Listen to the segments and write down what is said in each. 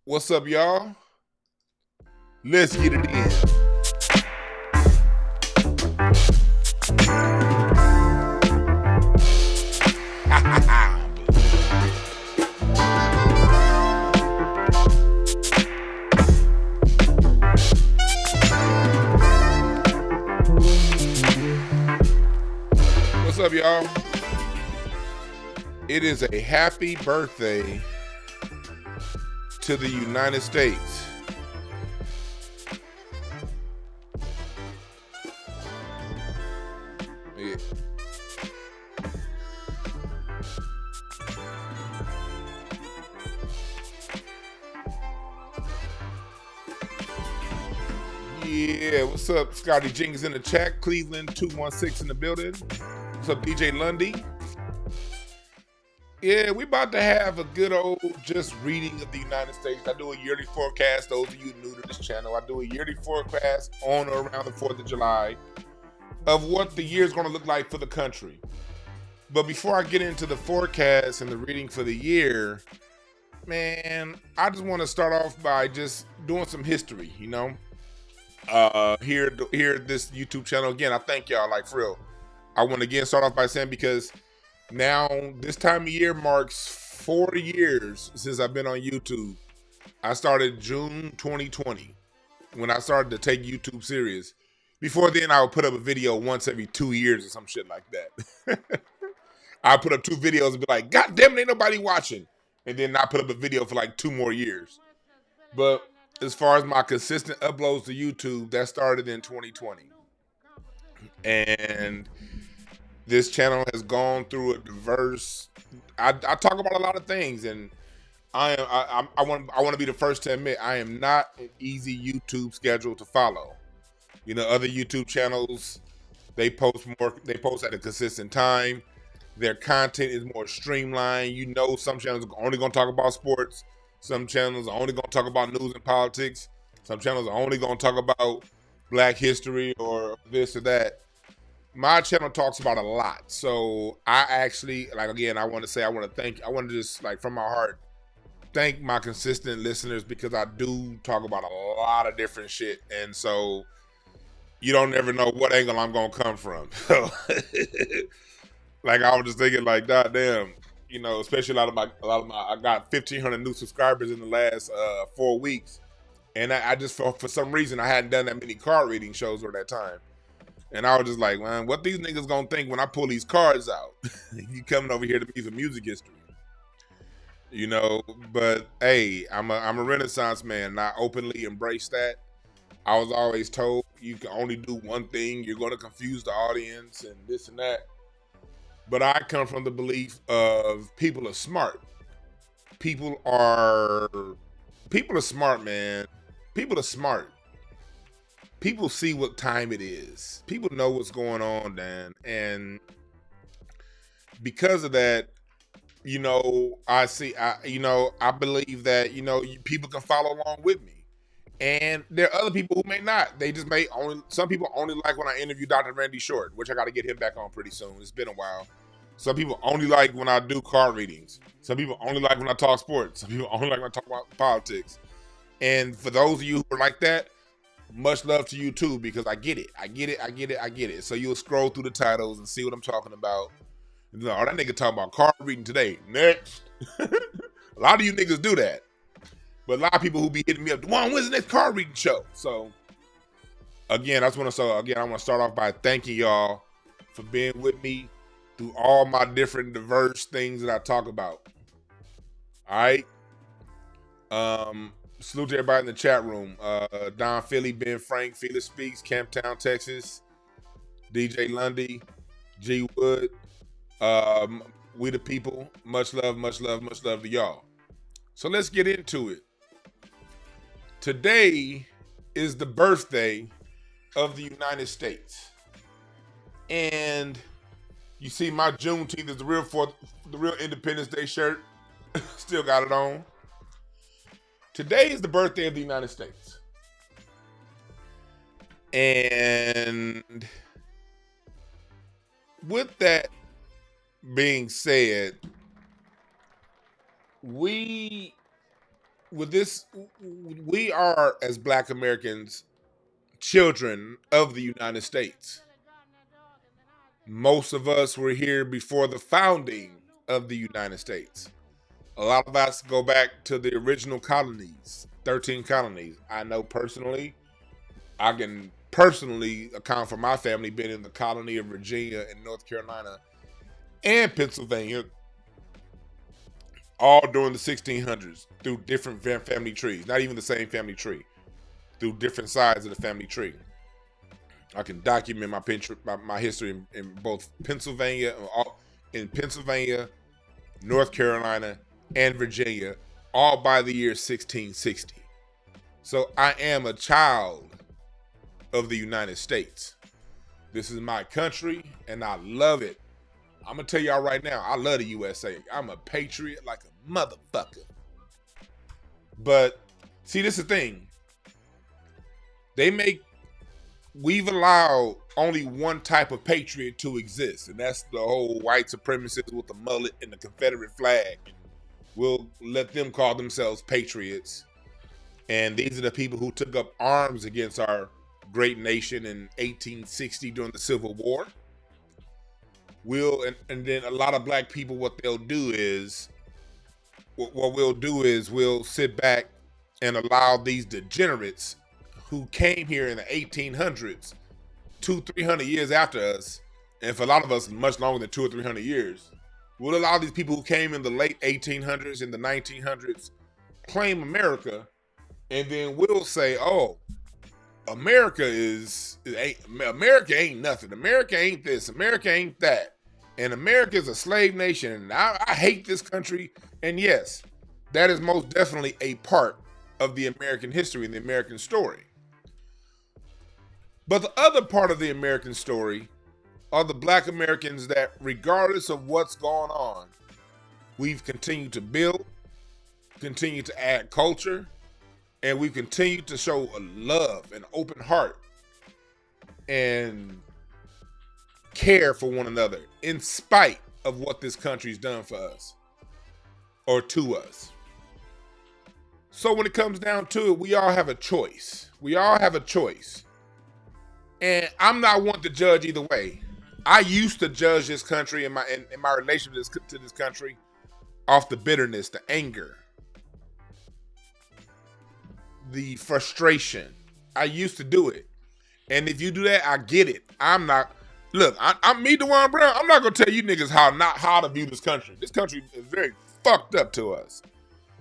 What's up, y'all? Let's get it in. What's up, y'all? It is a happy birthday to the United States. Yeah, what's up? Scotty Jenkins in the chat. Cleveland 216 in the building. What's up, DJ Lundy? Yeah, we about to have a good old just reading of the United States. I do a yearly forecast. Those of you new to this channel, I do a yearly forecast on or around the 4th of July of what the year is going to look like for the country. But before I get into the forecast and the reading for the year, man, I just want to start off by just doing some history, you know? Here at this YouTube channel. Again, I thank y'all, like, for real. I want to again start off by saying, because now this time of year marks 4 years since I've been on YouTube. I started June 2020 when I started to take YouTube serious. Before then, I would put up a video once every 2 years or some shit like that. I put up 2 videos and be like, God damn it, ain't nobody watching. And then I put up a video for like 2 more years. But as far as my consistent uploads to YouTube, that started in 2020. And this channel has gone through a diverse, I talk about a lot of things, and I want to be the first to admit I am not an easy YouTube schedule to follow. You know, other YouTube channels, they post at a consistent time. Their content is more streamlined. You know, some channels are only going to talk about sports. Some channels are only going to talk about news and politics. Some channels are only going to talk about Black history or this or that. My channel talks about a lot. So I actually, like, again, I want to just, like, from my heart, thank my consistent listeners, because I do talk about a lot of different shit. And so you don't never know what angle I'm going to come from. So, like, I was just thinking, like, God damn, you know, especially a lot of my, I got 1,500 new subscribers in the last 4 weeks. And I just, for some reason, I hadn't done that many card reading shows over that time. And I was just like, man, what these niggas gonna think when I pull these cards out? You coming over here to me for music history, you know? But hey, I'm a Renaissance man, and I openly embrace that. I was always told you can only do one thing, you're gonna confuse the audience and this and that. But I come from the belief of people are smart. People are smart, man. People are smart. People see what time it is. People know what's going on, Dan. And because of that, you know, I believe that, you know, people can follow along with me. And there are other people who may not. Some people only like when I interview Dr. Randy Short, which I got to get him back on pretty soon. It's been a while. Some people only like when I do card readings. Some people only like when I talk sports. Some people only like when I talk about politics. And for those of you who are like that, much love to you too, because I get it. So you'll scroll through the titles and see what I'm talking about. Oh, that nigga talking about card reading today. Next. A lot of you niggas do that. But a lot of people who be hitting me up, Juan, when's the next card reading show? So again, I want to start off by thanking y'all for being with me through all my different diverse things that I talk about. All right. Salute to everybody in the chat room. Don Philly, Ben Frank, Felix Speaks, Camptown, Texas, DJ Lundy, G Wood, we the people. Much love to y'all. So let's get into it. Today is the birthday of the United States. And you see my Juneteenth is the real Independence Day shirt. Still got it on. Today is the birthday of the United States. And with that being said, we with this, we are, as Black Americans, children of the United States. Most of us were here before the founding of the United States. A lot of us go back to the original colonies, 13 colonies. I know personally, I can personally account for my family being in the colony of Virginia and North Carolina and Pennsylvania, all during the 1600s through different family trees, not even the same family tree, through different sides of the family tree. I can document my history in both Pennsylvania, North Carolina, and Virginia, all by the year 1660. So I am a child of the United States. This is my country, and I love it. I'm gonna tell y'all right now, I love the USA. I'm a patriot like a motherfucker. But see, this is the thing. We've allowed only one type of patriot to exist, and that's the whole white supremacists with the mullet and the Confederate flag. We'll let them call themselves patriots. And these are the people who took up arms against our great nation in 1860 during the Civil War. And then a lot of black people, what we'll do is we'll sit back and allow these degenerates who came here in the 1800s, 200-300 years after us, and for a lot of us much longer than 200 or 300 years, we'll allow these people who came in the late 1800s and the 1900s claim America, and then we'll say, oh, America ain't nothing. America ain't this. America ain't that. And America is a slave nation, and I hate this country. And yes, that is most definitely a part of the American history and the American story. But the other part of the American story are the Black Americans that, regardless of what's going on, we've continued to build, continued to add culture, and we've continued to show a love and open heart and care for one another in spite of what this country's done for us or to us. So when it comes down to it, we all have a choice. We all have a choice. And I'm not one to judge either way. I used to judge this country in my relationship to this country off the bitterness, the anger, the frustration. I used to do it. And if you do that, I get it. I'm me, DeJuan Brown. I'm not gonna tell you niggas how to view this country. This country is very fucked up to us.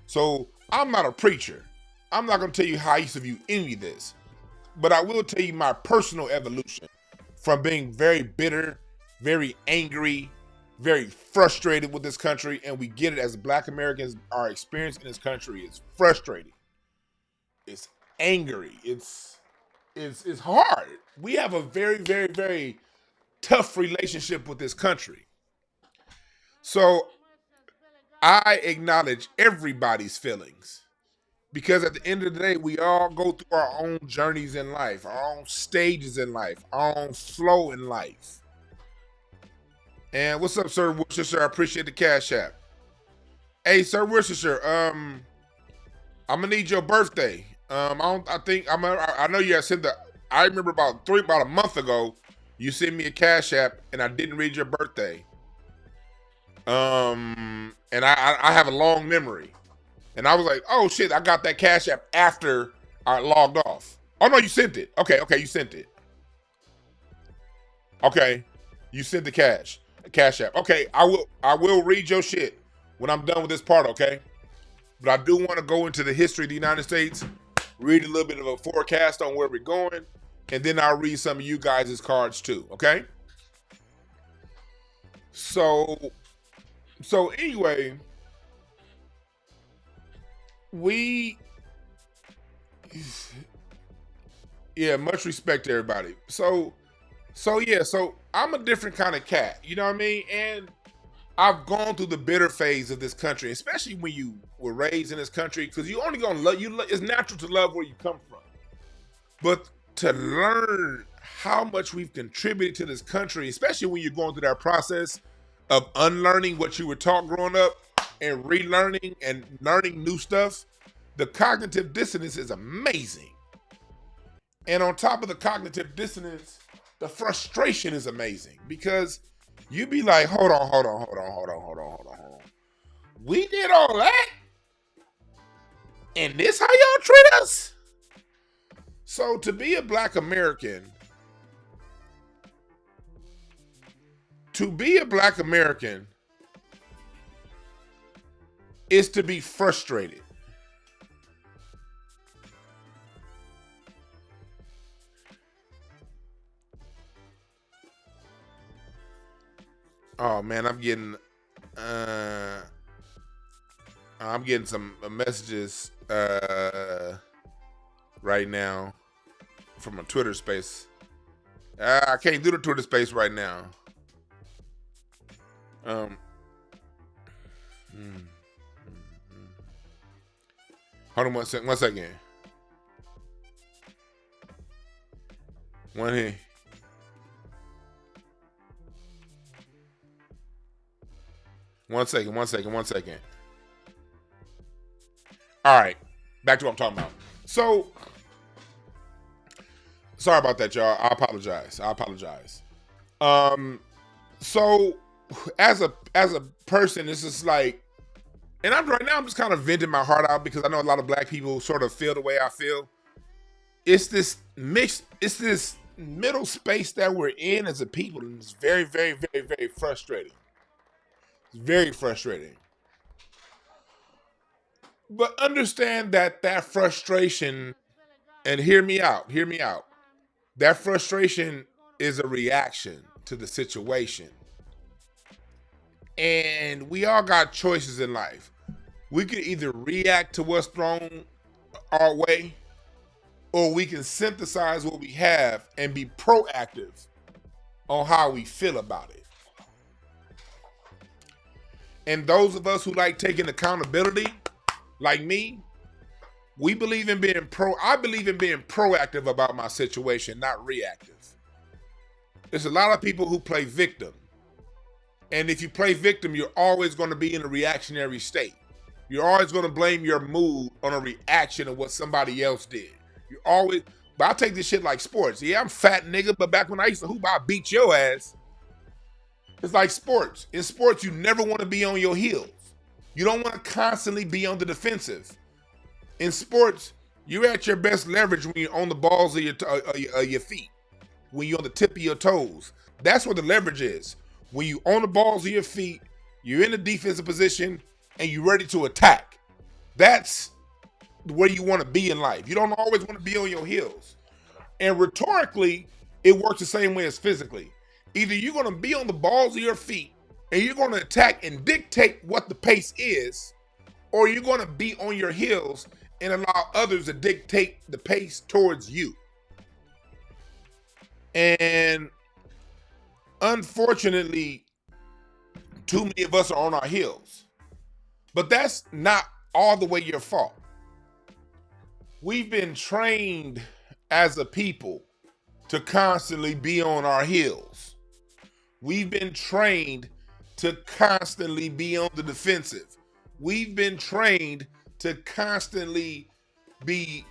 So I'm not a preacher. I'm not gonna tell you how I used to view any of this. But I will tell you my personal evolution from being very bitter, very angry, very frustrated with this country. And we get it as Black Americans. Our experience in this country is frustrating. It's angry. It's hard. We have a very, very, very tough relationship with this country. So I acknowledge everybody's feelings, because at the end of the day, we all go through our own journeys in life, our own stages in life, our own flow in life. And what's up, Sir Worcestershire? I appreciate the Cash App. Hey, Sir Worcestershire, I'm gonna need your birthday. I know you sent I remember about a month ago, you sent me a Cash App and I didn't read your birthday. And I have a long memory. And I was like, oh shit, I got that Cash App after I logged off. Oh no, you sent it. Okay, you sent it. Okay, you sent the Cash App. Okay, I will read your shit when I'm done with this part, okay? But I do want to go into the history of the United States, read a little bit of a forecast on where we're going, and then I'll read some of you guys' cards too, okay? So anyway, much respect to everybody. So I'm a different kind of cat, you know what I mean? And I've gone through the bitter phase of this country, especially when you were raised in this country, because you only gonna love, it's natural to love where you come from. But to learn how much we've contributed to this country, especially when you're going through that process of unlearning what you were taught growing up and relearning and learning new stuff, The cognitive dissonance is amazing. And on top of the cognitive dissonance, the frustration is amazing because you be like, hold on. We did all that? And this how y'all treat us? So to be a black American, is to be frustrated. Oh man, I'm getting some messages right now from a Twitter space. I can't do the Twitter space right now. Hold on one second. One here. One second. All right, back to what I'm talking about. So, sorry about that, y'all. I apologize. So as a person, it's just like, and right now I'm just kind of venting my heart out because I know a lot of black people sort of feel the way I feel. It's this middle space that we're in as a people, and it's very, very, very, very frustrating. It's very frustrating. But understand that frustration, and hear me out. That frustration is a reaction to the situation. And we all got choices in life. We can either react to what's thrown our way, or we can synthesize what we have and be proactive on how we feel about it. And those of us who like taking accountability, like me, I believe in being proactive about my situation, not reactive. There's a lot of people who play victim. And if you play victim, you're always going to be in a reactionary state. You're always going to blame your mood on a reaction of what somebody else did. But I take this shit like sports. Yeah, I'm fat nigga, but back when I used to hoop, I beat your ass. It's like sports. In sports, you never want to be on your heels. You don't want to constantly be on the defensive. In sports, you're at your best leverage when you're on the balls of your feet, when you're on the tip of your toes. That's where the leverage is. When you're on the balls of your feet, you're in a defensive position, and you're ready to attack. That's where you want to be in life. You don't always want to be on your heels. And rhetorically, it works the same way as physically. Either you're going to be on the balls of your feet, and you're going to attack and dictate what the pace is, or you're going to be on your heels and allow others to dictate the pace towards you. And unfortunately, too many of us are on our heels. But that's not all the way your fault. We've been trained as a people to constantly be on our heels. We've been trained to constantly be on the defensive. We've been trained to constantly be,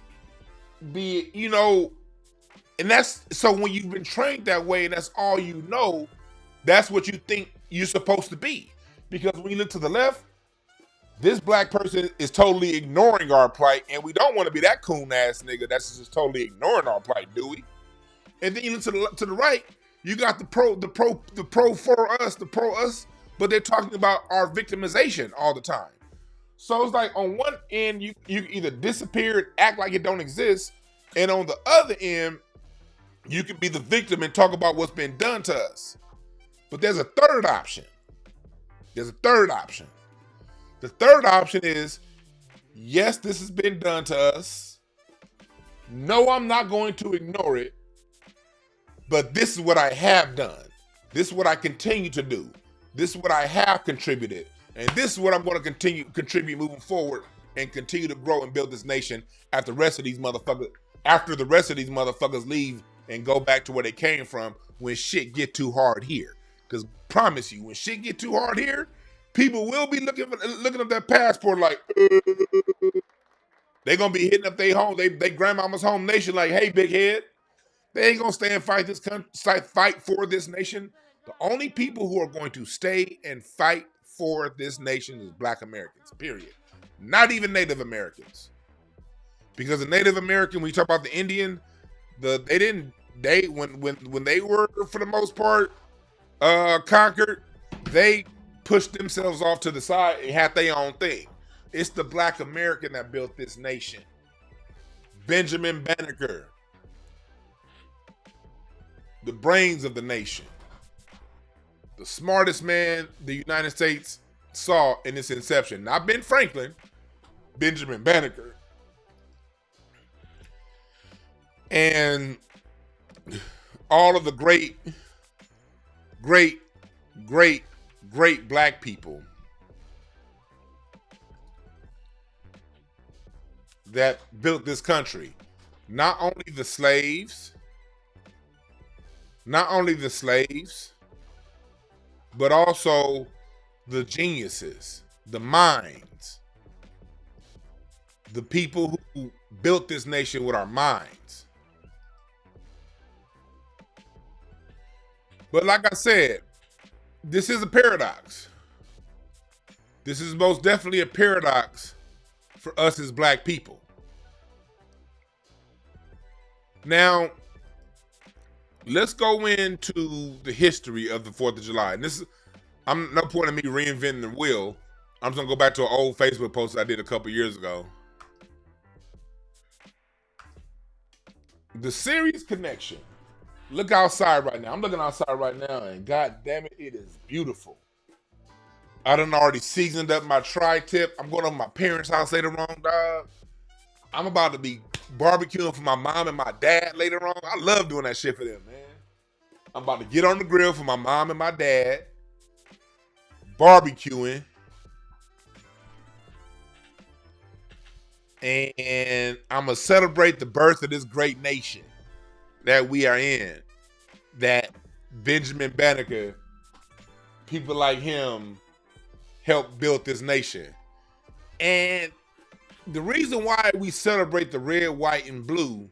and that's, so when you've been trained that way and that's all you know, that's what you think you're supposed to be. Because when you look to the left, this black person is totally ignoring our plight, and we don't want to be that coon ass nigga that's just totally ignoring our plight, do we? And then you look to the right, you got the pro for us, the pro us, but they're talking about our victimization all the time. So it's like on one end, you either disappear and act like it don't exist, and on the other end, you can be the victim and talk about what's been done to us. But there's a third option. The third option is, yes, this has been done to us. No, I'm not going to ignore it. But this is what I have done. This is what I continue to do. This is what I have contributed. And this is what I'm going to contribute moving forward and continue to grow and build this nation after the rest of these motherfuckers leave and go back to where they came from when shit get too hard here. Because promise you, when shit get too hard here, people will be looking up their passport like, They gonna be hitting up their home, they grandmama's home nation like, hey, big head. They ain't gonna stay and fight this country, fight for this nation. The only people who are going to stay and fight for this nation is Black Americans, period. Not even Native Americans. Because the Native American, when you talk about the Indian, when they were for the most part conquered, they pushed themselves off to the side and had their own thing. It's the Black American that built this nation. Benjamin Banneker, the brains of the nation, the smartest man the United States saw in its inception. Not Ben Franklin, Benjamin Banneker. And all of the great Black people that built this country. Not only the slaves, but also the geniuses, the minds, the people who built this nation with our minds. But like I said, this is a paradox. This is most definitely a paradox for us as Black people. Now, let's go into the history of the 4th of July. And this is, I'm no point in me reinventing the wheel. I'm just gonna go back to an old Facebook post I did a couple years ago. The Sirius connection. Look outside right now. I'm looking outside right now, and god damn it, it is beautiful. I done already seasoned up my tri-tip. I'm going to my parents' house later on, dog. I'm about to be barbecuing for my mom and my dad later on. I love doing that shit for them, man. I'm about to get on the grill for my mom and my dad, barbecuing. And I'm going to celebrate the birth of this great nation that we are in, that Benjamin Banneker, people like him, helped build this nation. And the reason why we celebrate the red, white, and blue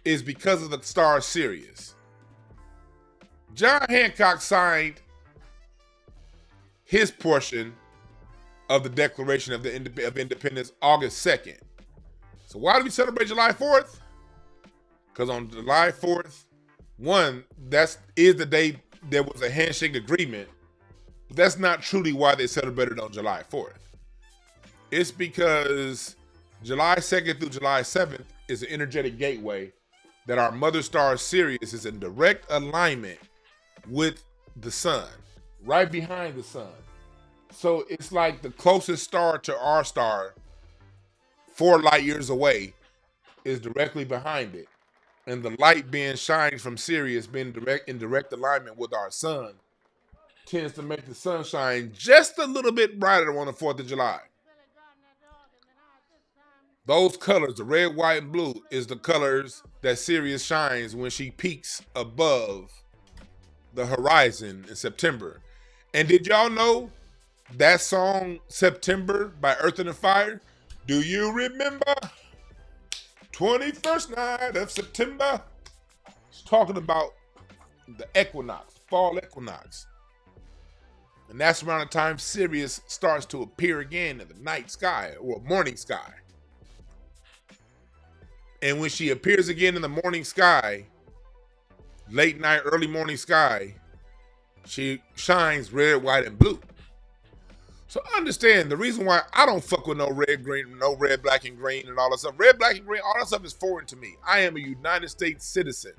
is because of the star Sirius. John Hancock signed his portion of the Declaration of Independence August 2nd. So why do we celebrate July 4th? Because on July 4th, that is the day there was a handshake agreement. But that's not truly why they celebrated on July 4th. It's because July 2nd through July 7th is an energetic gateway that our mother star Sirius is in direct alignment with the sun, right behind the sun. So it's like the closest star to our star, 4 light years away, is directly behind it. And the light being shined from Sirius, being in direct alignment with our sun, tends to make the sunshine just a little bit brighter on the 4th of July. Those colors, the red, white, and blue, is the colors that Sirius shines when she peaks above the horizon in September. And did y'all know that song, September, by Earth, Wind & Fire? Do you remember 21st night of September? It's talking about the equinox, fall equinox. And that's around the time Sirius starts to appear again in the night sky or morning sky. And when she appears again in the morning sky, late night, early morning sky, she shines red, white, and blue. So understand, the reason why I don't fuck with no red, green, no red, black, and green and all that stuff. Red, black, and green, all that stuff is foreign to me. I am a United States citizen.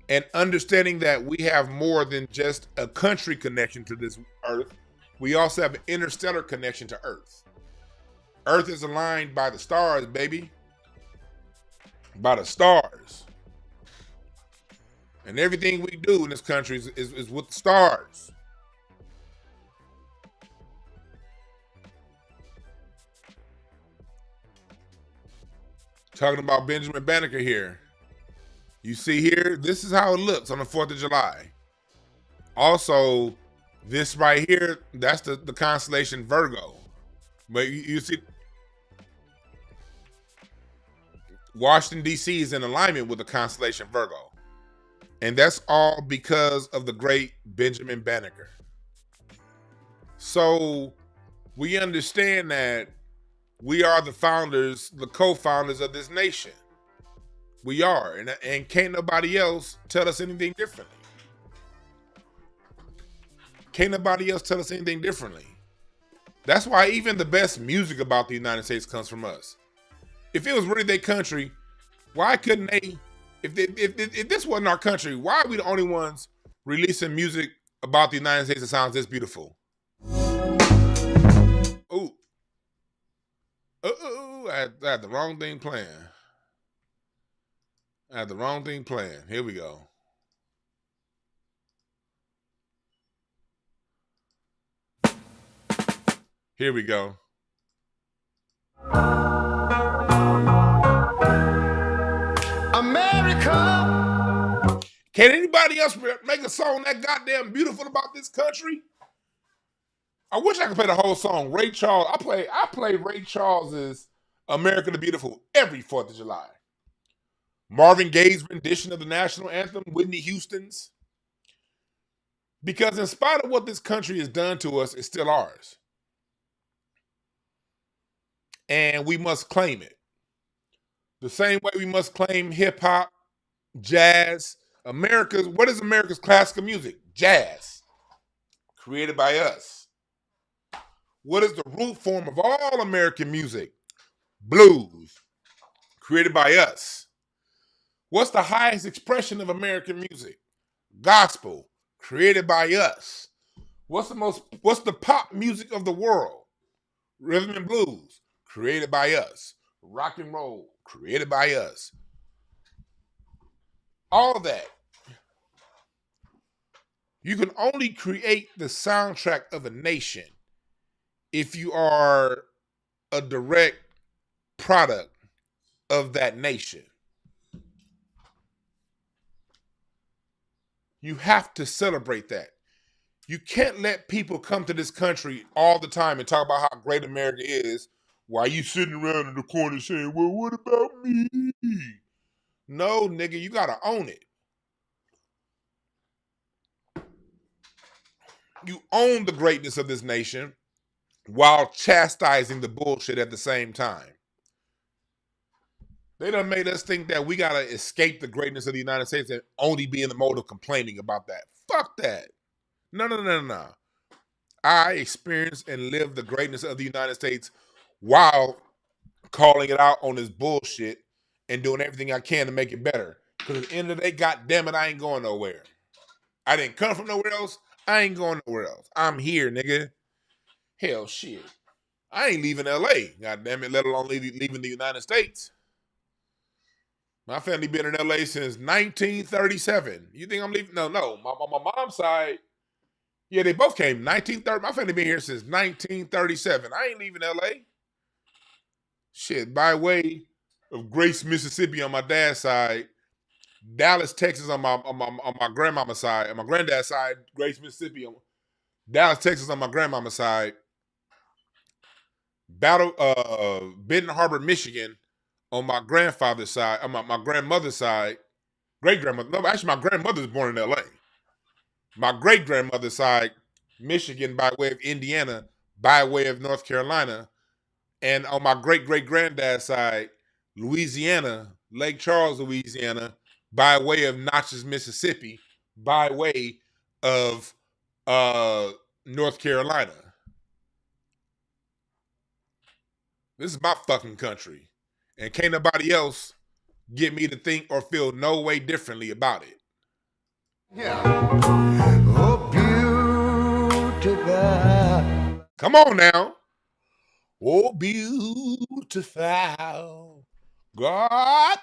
And understanding that we have more than just a country connection to this earth, we also have an interstellar connection to Earth. Earth is aligned by the stars, baby. By the stars. And everything we do in this country is with the stars. Talking about Benjamin Banneker here. You see here, this is how it looks on the 4th of July. Also, this right here, that's the constellation Virgo. But you see, Washington, D.C. is in alignment with the constellation Virgo. And that's all because of the great Benjamin Banneker. So we understand that we are the founders, the co-founders of this nation. We are. And can't nobody else tell us anything differently. Can't nobody else tell us anything differently. That's why even the best music about the United States comes from us. If it was really their country, why couldn't they? If this wasn't our country, why are we the only ones releasing music about the United States that sounds this beautiful? Ooh, I had the wrong thing playing. I had the wrong thing playing. Here we go. Here we go. America. Can anybody else make a song that goddamn beautiful about this country? I wish I could play the whole song. Ray Charles. I play Ray Charles's "America the Beautiful" every 4th of July. Marvin Gaye's rendition of the national anthem, Whitney Houston's. Because in spite of what this country has done to us, it's still ours. And we must claim it. The same way we must claim hip hop, jazz. What is America's classical music? Jazz. Created by us. What is the root form of all American music? Blues. Created by us. What's the highest expression of American music? Gospel. Created by us. What's the pop music of the world? Rhythm and blues. Created by us. Rock and roll. Created by us. All that. You can only create the soundtrack of a nation if you are a direct product of that nation. You have to celebrate that. You can't let people come to this country all the time and talk about how great America is while you sitting around in the corner saying, well, what about me? No, nigga, you gotta own it. You own the greatness of this nation while chastising the bullshit at the same time. They done made us think that we gotta escape the greatness of the United States and only be in the mode of complaining about that. Fuck that. No. I experienced and lived the greatness of the United States while calling it out on this bullshit and doing everything I can to make it better. Because at the end of the day, goddamn it, I ain't going nowhere. I didn't come from nowhere else. I ain't going nowhere else. I'm here, nigga. Hell, shit. I ain't leaving LA, goddamn it, let alone leaving the United States. My family been in LA since 1937. You think I'm leaving? No. My mom's side, yeah, they both came 1930. My family been here since 1937. I ain't leaving LA. Shit, by way of Grace, Mississippi on my dad's side, Dallas, Texas on my grandmama's side, on my granddad's side, Grace, Mississippi, Dallas, Texas on my grandmama's side, Benton Harbor, Michigan on my grandfather's side, on my grandmother's side, great-grandmother, no, actually my grandmother was born in LA. My great-grandmother's side, Michigan by way of Indiana, by way of North Carolina, and on my great-great-granddad's side, Louisiana, Lake Charles, Louisiana, by way of Natchez, Mississippi, by way of North Carolina. This is my fucking country. And can't nobody else get me to think or feel no way differently about it. Yeah. Oh, beautiful. Come on now. Oh, beautiful. God.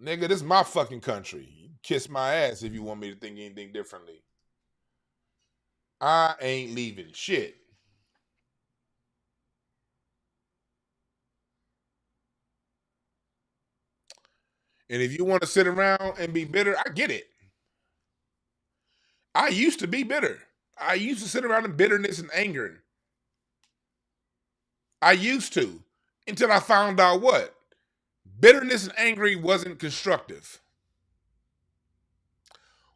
Nigga, this is my fucking country. You kiss my ass if you want me to think anything differently. I ain't leaving shit. And if you want to sit around and be bitter, I get it. I used to be bitter. I used to sit around in bitterness and anger. I used to. until I found out what? Bitterness and anger wasn't constructive.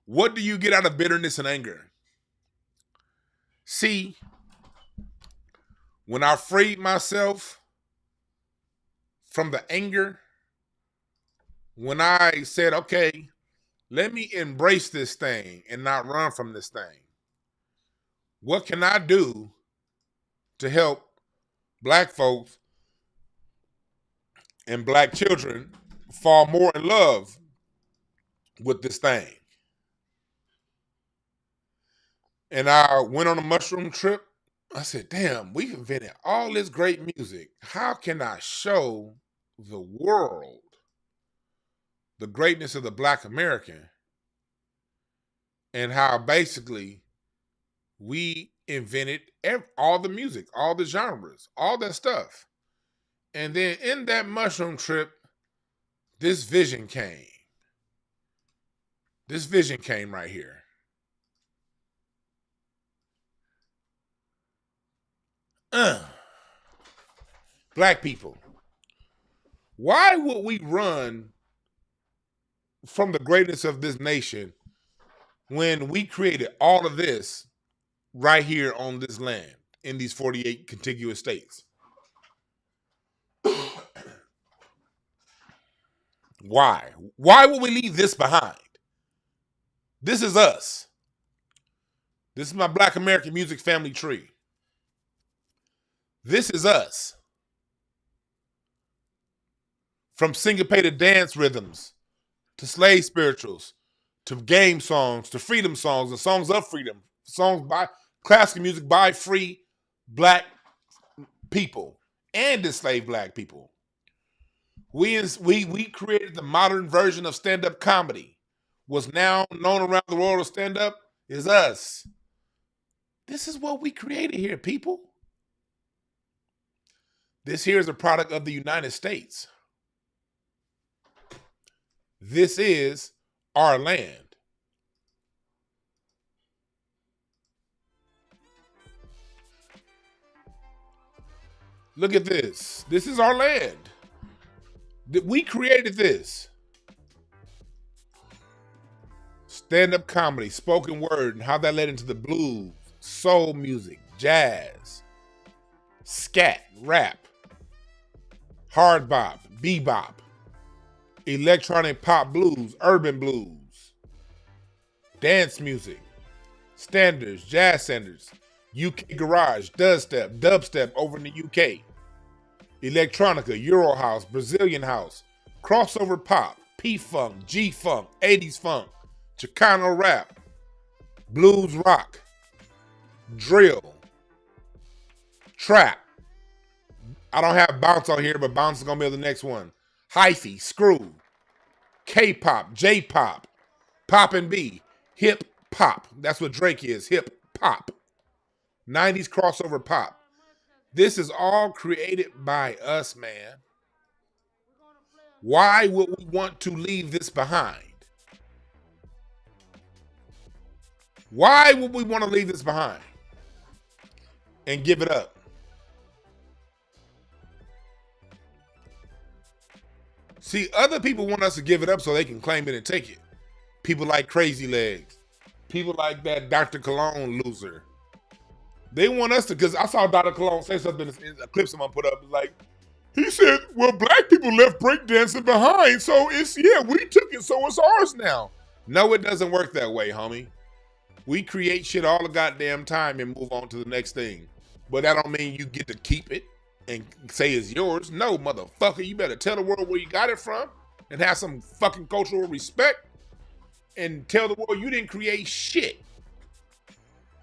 What do you get out of bitterness and anger? See, when I freed myself from the anger, when I said, okay, let me embrace this thing and not run from this thing. What can I do to help black folks and black children fall more in love with this thing? And I went on a mushroom trip. I said, damn, we've invented all this great music. How can I show the world the greatness of the Black American and how basically we invented all the music, all the genres, all that stuff. And then in that mushroom trip, this vision came. This vision came right here. Black people, why would we run from the greatness of this nation when we created all of this right here on this land in these 48 contiguous states? Why? Why would we leave this behind? This is us. This is my Black American music family tree. This is us. From syncopated dance rhythms to slave spirituals to game songs to freedom songs and songs of freedom, songs by classical music by free black people and enslaved black people. We created the modern version of stand-up comedy. What's now known around the world as stand-up is us. This is what we created here, people. This here is a product of the United States. This is our land. Look at this. This is our land. We created this. Stand-up comedy, spoken word, and how that led into the blues, soul music, jazz, scat, rap, hard bop, bebop, electronic pop blues, urban blues, dance music, standards, jazz standards, UK garage, dubstep over in the UK, electronica, Euro house, Brazilian house, crossover pop, P-funk, G-funk, 80s funk, Chicano rap, blues rock, drill, trap. I don't have bounce on here, but bounce is gonna be the next one. Hyphy, screw, K-pop, J-pop, pop and B, hip pop. That's what Drake is, hip pop. 90s crossover pop. This is all created by us, man. Why would we want to leave this behind? Why would we want to leave this behind and give it up? See, other people want us to give it up so they can claim it and take it. People like Crazy Legs. People like that Dr. Cologne loser. They want us to, because I saw Dr. Cologne say something in a clip someone put up. It's like, he said, well, black people left breakdancing behind, so it's, yeah, we took it, so it's ours now. No, it doesn't work that way, homie. We create shit all the goddamn time and move on to the next thing. But that don't mean you get to keep it and say it's yours. No, motherfucker, you better tell the world where you got it from and have some fucking cultural respect and tell the world you didn't create shit.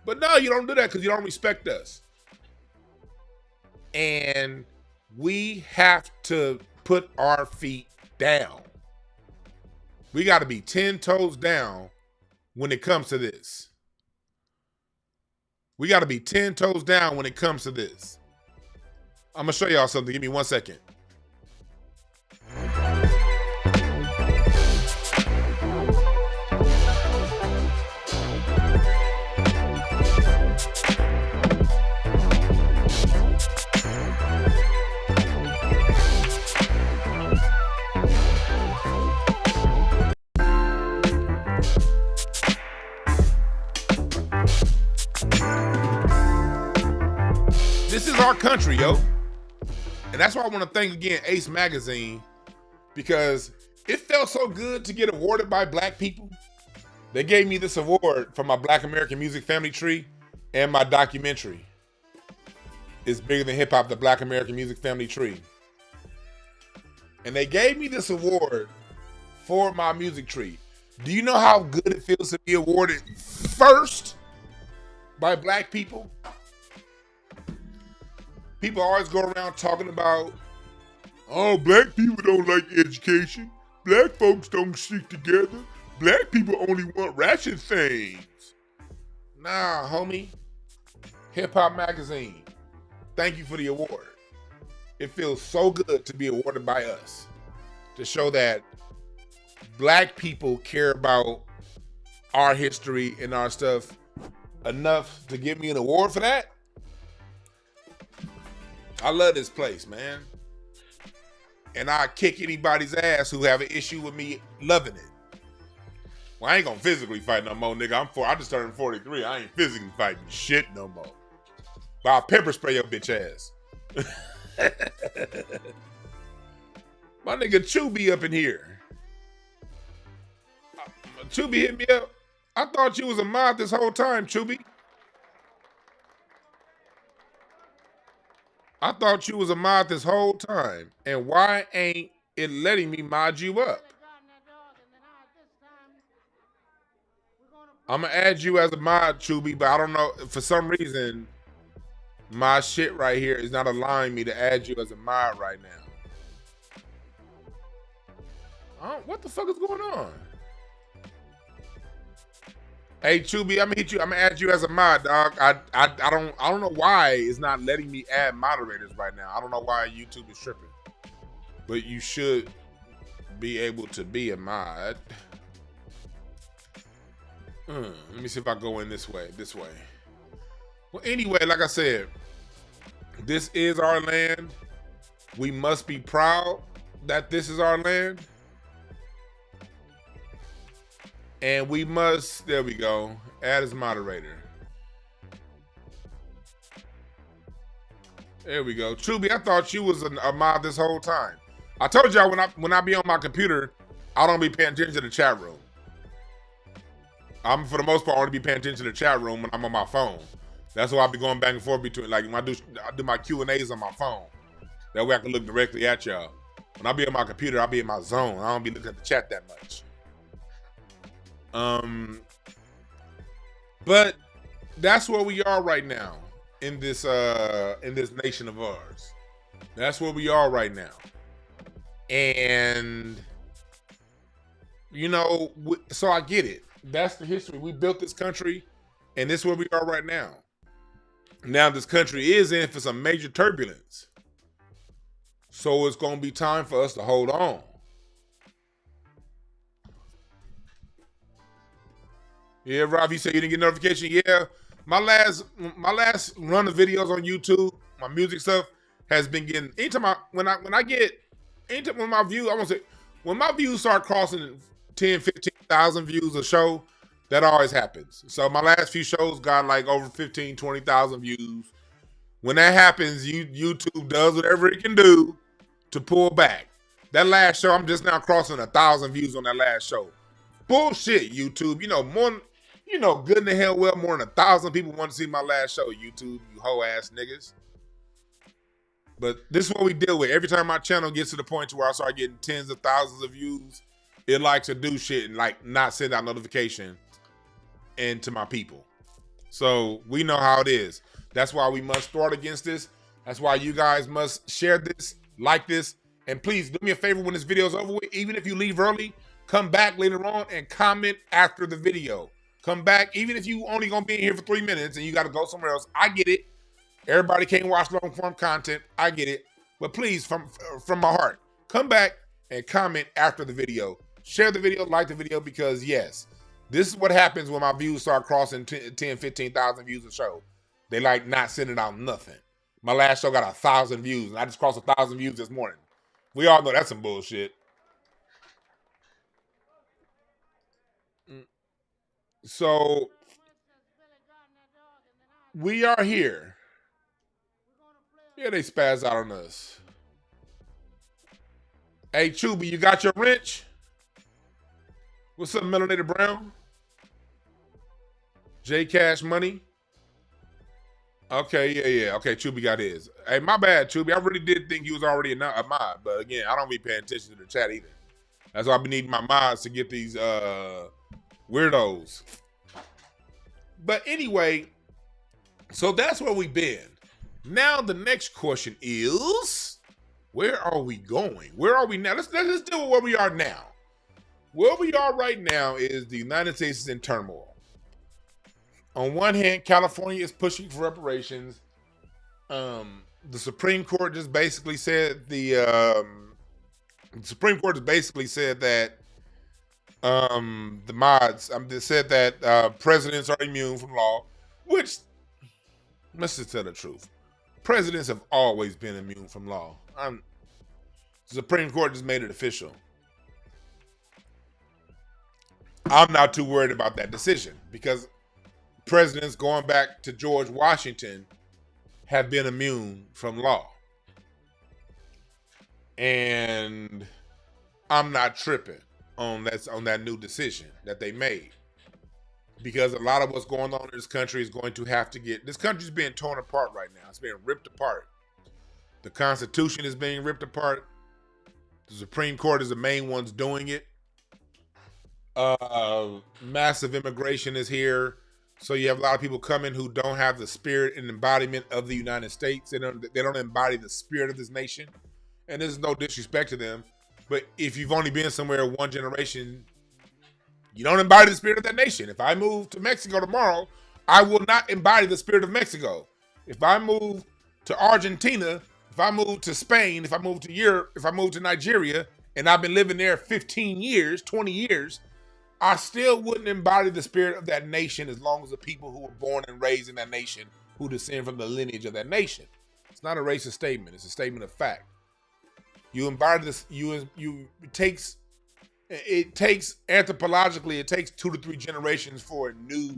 But no, you don't do that because you don't respect us. And we have to put our feet down. We got to be 10 toes down when it comes to this. We got to be 10 toes down when it comes to this. I'm going to show y'all something. Give me 1 second. our country, yo. And that's why I want to thank again Ace Magazine, because it felt so good to get awarded by black people. They gave me this award for my Black American Music Family Tree and my documentary. It's bigger than hip hop, the Black American Music Family Tree. And they gave me this award for my music tree. Do you know how good it feels to be awarded first by black people? People always go around talking about, oh, black people don't like education. Black folks don't stick together. Black people only want ratchet things. Nah, homie. Hip Hop Magazine, thank you for the award. It feels so good to be awarded by us, to show that black people care about our history and our stuff enough to give me an award for that. I love this place, man. And I kick anybody's ass who have an issue with me loving it. Well, I ain't gonna physically fight no more, nigga. I just turned 43. I ain't physically fighting shit no more. But I'll pepper spray your bitch ass. My nigga Chubby up in here. Chubby hit me up. I thought you was a mod this whole time, Chubby. I thought you was a mod this whole time. And why ain't it letting me mod you up? I'm gonna add you as a mod, Chubby, but I don't know, for some reason, my shit right here is not allowing me to add you as a mod right now. What the fuck is going on? Hey Chubby, I'm gonna hit you. I'm gonna add you as a mod, dog. I don't know why it's not letting me add moderators right now. I don't know why YouTube is tripping. But you should be able to be a mod. Let me see if I go in this way. This way. Well, anyway, like I said, this is our land. We must be proud that this is our land. And we must, there we go, add as moderator. There we go. Chubby, I thought you was a mod this whole time. I told y'all when I be on my computer, I don't be paying attention to the chat room. I'm, for the most part, only be paying attention to the chat room when I'm on my phone. That's why I be going back and forth between, like, when I do my Q&As on my phone. That way I can look directly at y'all. When I be on my computer, I be in my zone. I don't be looking at the chat that much. But that's where we are right now in this nation of ours. That's where we are right now. And, you know, so I get it. That's the history. We built this country, and this is where we are right now. Now this country is in for some major turbulence. So it's going to be time for us to hold on. Yeah, Rob, you said you didn't get notification. Yeah, my last run of videos on YouTube, my music stuff has been getting. Anytime when my views start crossing 10, 15,000 views a show, that always happens. So my last few shows got like over 15, 20,000 views. When that happens, YouTube does whatever it can do to pull back. That last show, I'm just now crossing 1,000 views on that last show. Bullshit, YouTube. You know good in the hell well more than 1,000 people want to see my last show, YouTube, you hoe ass niggas. But this is what we deal with. Every time my channel gets to the point to where I start getting tens of thousands of views, it likes to do shit and like not send out notification and to my people. So we know how it is. That's why we must start against this. That's why you guys must share this, like this, and please do me a favor when this video is over with. Even if you leave early, come back later on and comment after the video. Come back, even if you only gonna be in here for 3 minutes and you gotta go somewhere else. I get it. Everybody can't watch long form content. I get it. But please, from my heart, come back and comment after the video. Share the video, like the video, because yes, this is what happens when my views start crossing 10, 15,000 views a show. They like not sending out nothing. My last show got 1,000 views, and I just crossed 1,000 views this morning. We all know that's some bullshit. So we are here. Yeah, they spaz out on us. Hey, Chubby, you got your wrench? What's up, Melanated Brown? J Cash Money? Okay, yeah. Okay, Chubby got his. Hey, my bad, Chubby. I really did think he was already a mod, but again, I don't be paying attention to the chat either. That's why I be needing my mods to get these weirdos. But anyway, so that's where we've been. Now the next question is, where are we going? Where are we now? Let's deal with where we are now. Where we are right now is the United States is in turmoil. On one hand, California is pushing for reparations. The Supreme Court just basically said that the mods they said that presidents are immune from law, which, let's just tell the truth. Presidents have always been immune from law. The Supreme Court just made it official. I'm not too worried about that decision because presidents going back to George Washington have been immune from law. And I'm not tripping on that new decision that they made. Because a lot of what's going on in this country is going to have to this country's being torn apart right now. It's being ripped apart. The Constitution is being ripped apart. The Supreme Court is the main ones doing it. Massive immigration is here. So you have a lot of people coming who don't have the spirit and embodiment of the United States. They don't embody the spirit of this nation. And there's no disrespect to them. But if you've only been somewhere one generation, you don't embody the spirit of that nation. If I move to Mexico tomorrow, I will not embody the spirit of Mexico. If I move to Argentina, if I move to Spain, if I move to Europe, if I move to Nigeria, and I've been living there 15 years, 20 years, I still wouldn't embody the spirit of that nation as long as the people who were born and raised in that nation who descend from the lineage of that nation. It's not a racist statement. It's a statement of fact. You embody this. It takes anthropologically, it takes 2 to 3 generations for a new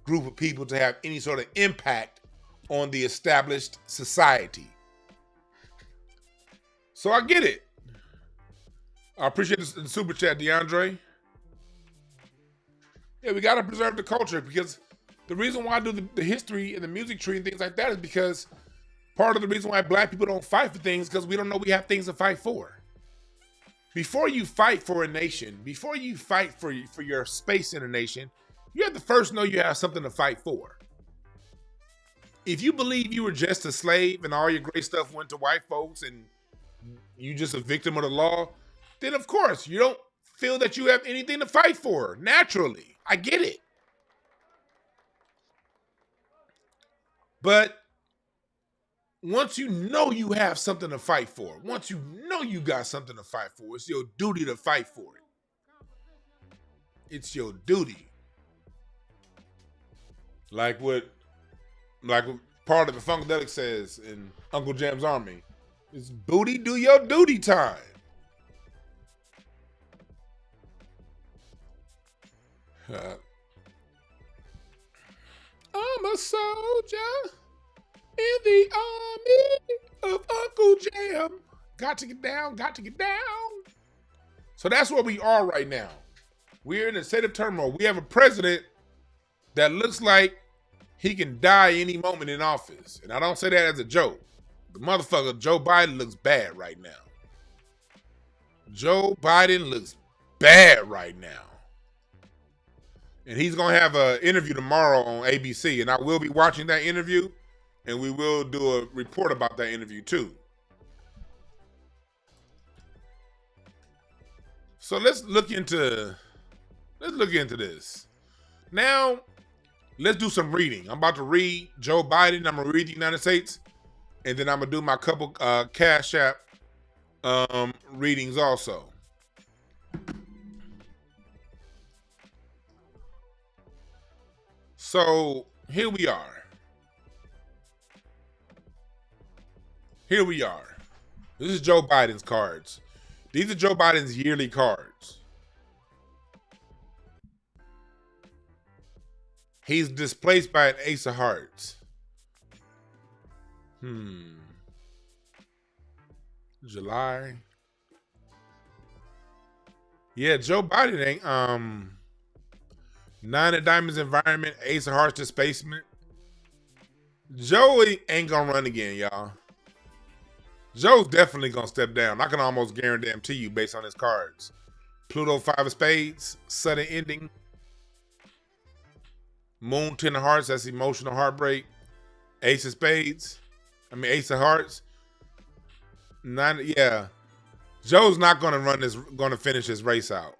group of people to have any sort of impact on the established society. So I get it. I appreciate the super chat, DeAndre. Yeah, we got to preserve the culture because the reason why I do the history and the music tree and things like that is because part of the reason why black people don't fight for things is because we don't know we have things to fight for. Before you fight for a nation, before you fight for your space in a nation, you have to first know you have something to fight for. If you believe you were just a slave and all your great stuff went to white folks and you just a victim of the law, then of course you don't feel that you have anything to fight for. Naturally, I get it. But once you know you have something to fight for, once you know you got something to fight for, it's your duty to fight for it. It's your duty. Like what part of the Funkadelic says in Uncle Jam's Army, it's booty, do your duty time. I'm a soldier in the army of Uncle Jam. Got to get down, got to get down. So that's where we are right now. We're in a state of turmoil. We have a president that looks like he can die any moment in office. And I don't say that as a joke. The motherfucker, Joe Biden, looks bad right now. Joe Biden looks bad right now. And he's going to have an interview tomorrow on ABC. And I will be watching that interview. And we will do a report about that interview too. So let's look into this. Now, let's do some reading. I'm about to read Joe Biden. I'm going to read the United States. And then I'm going to do my couple Cash App readings also. So here we are. Here we are. This is Joe Biden's cards. These are Joe Biden's yearly cards. He's displaced by an ace of hearts. July. Yeah, Joe Biden ain't. Nine of Diamonds environment, Ace of Hearts displacement. Joe ain't gonna run again, y'all. Joe's definitely gonna step down. I can almost guarantee you based on his cards. Pluto 5 of Spades, sudden ending. Moon 10 of Hearts, that's emotional heartbreak. Ace of Spades. Ace of Hearts. Nine, yeah. Joe's not gonna finish this race out.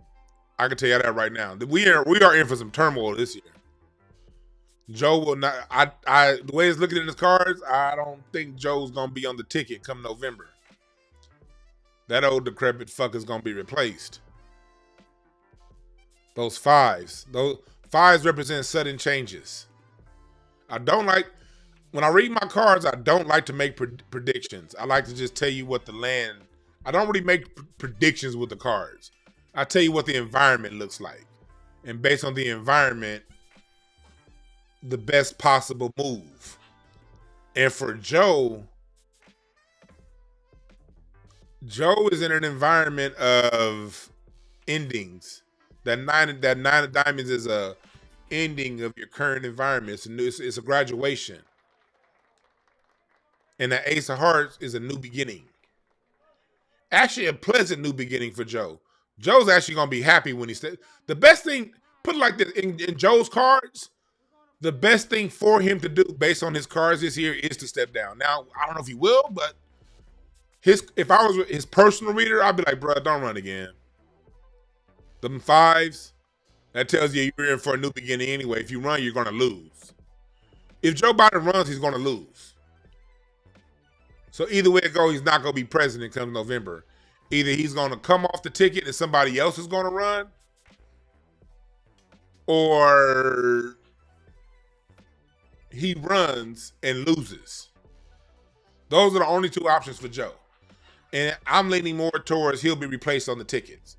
I can tell you that right now. We are in for some turmoil this year. Joe will not. The way it's looking in his cards, I don't think Joe's gonna be on the ticket come November. That old decrepit fucker's gonna be replaced. Those fives represent sudden changes. I don't like when I read my cards. I don't like to make predictions. I like to just tell you what the land. I don't really make predictions with the cards. I tell you what the environment looks like, and based on the environment, the best possible move. And for Joe is in an environment of endings. That nine of diamonds is a ending of your current environment. It's a graduation. And the Ace of Hearts is a new beginning. Actually, a pleasant new beginning for Joe. Joe's actually gonna be happy when he said the best thing. Put it like this: in Joe's cards, the best thing for him to do based on his cards this year is to step down. Now, I don't know if he will, but if I was his personal reader, I'd be like, bro, don't run again. Them fives, that tells you you're in for a new beginning anyway. If you run, you're gonna lose. If Joe Biden runs, he's gonna lose. So either way it goes, he's not gonna be president come November. Either he's gonna come off the ticket and somebody else is gonna run, or he runs and loses. Those are the only two options for Joe. And I'm leaning more towards he'll be replaced on the tickets.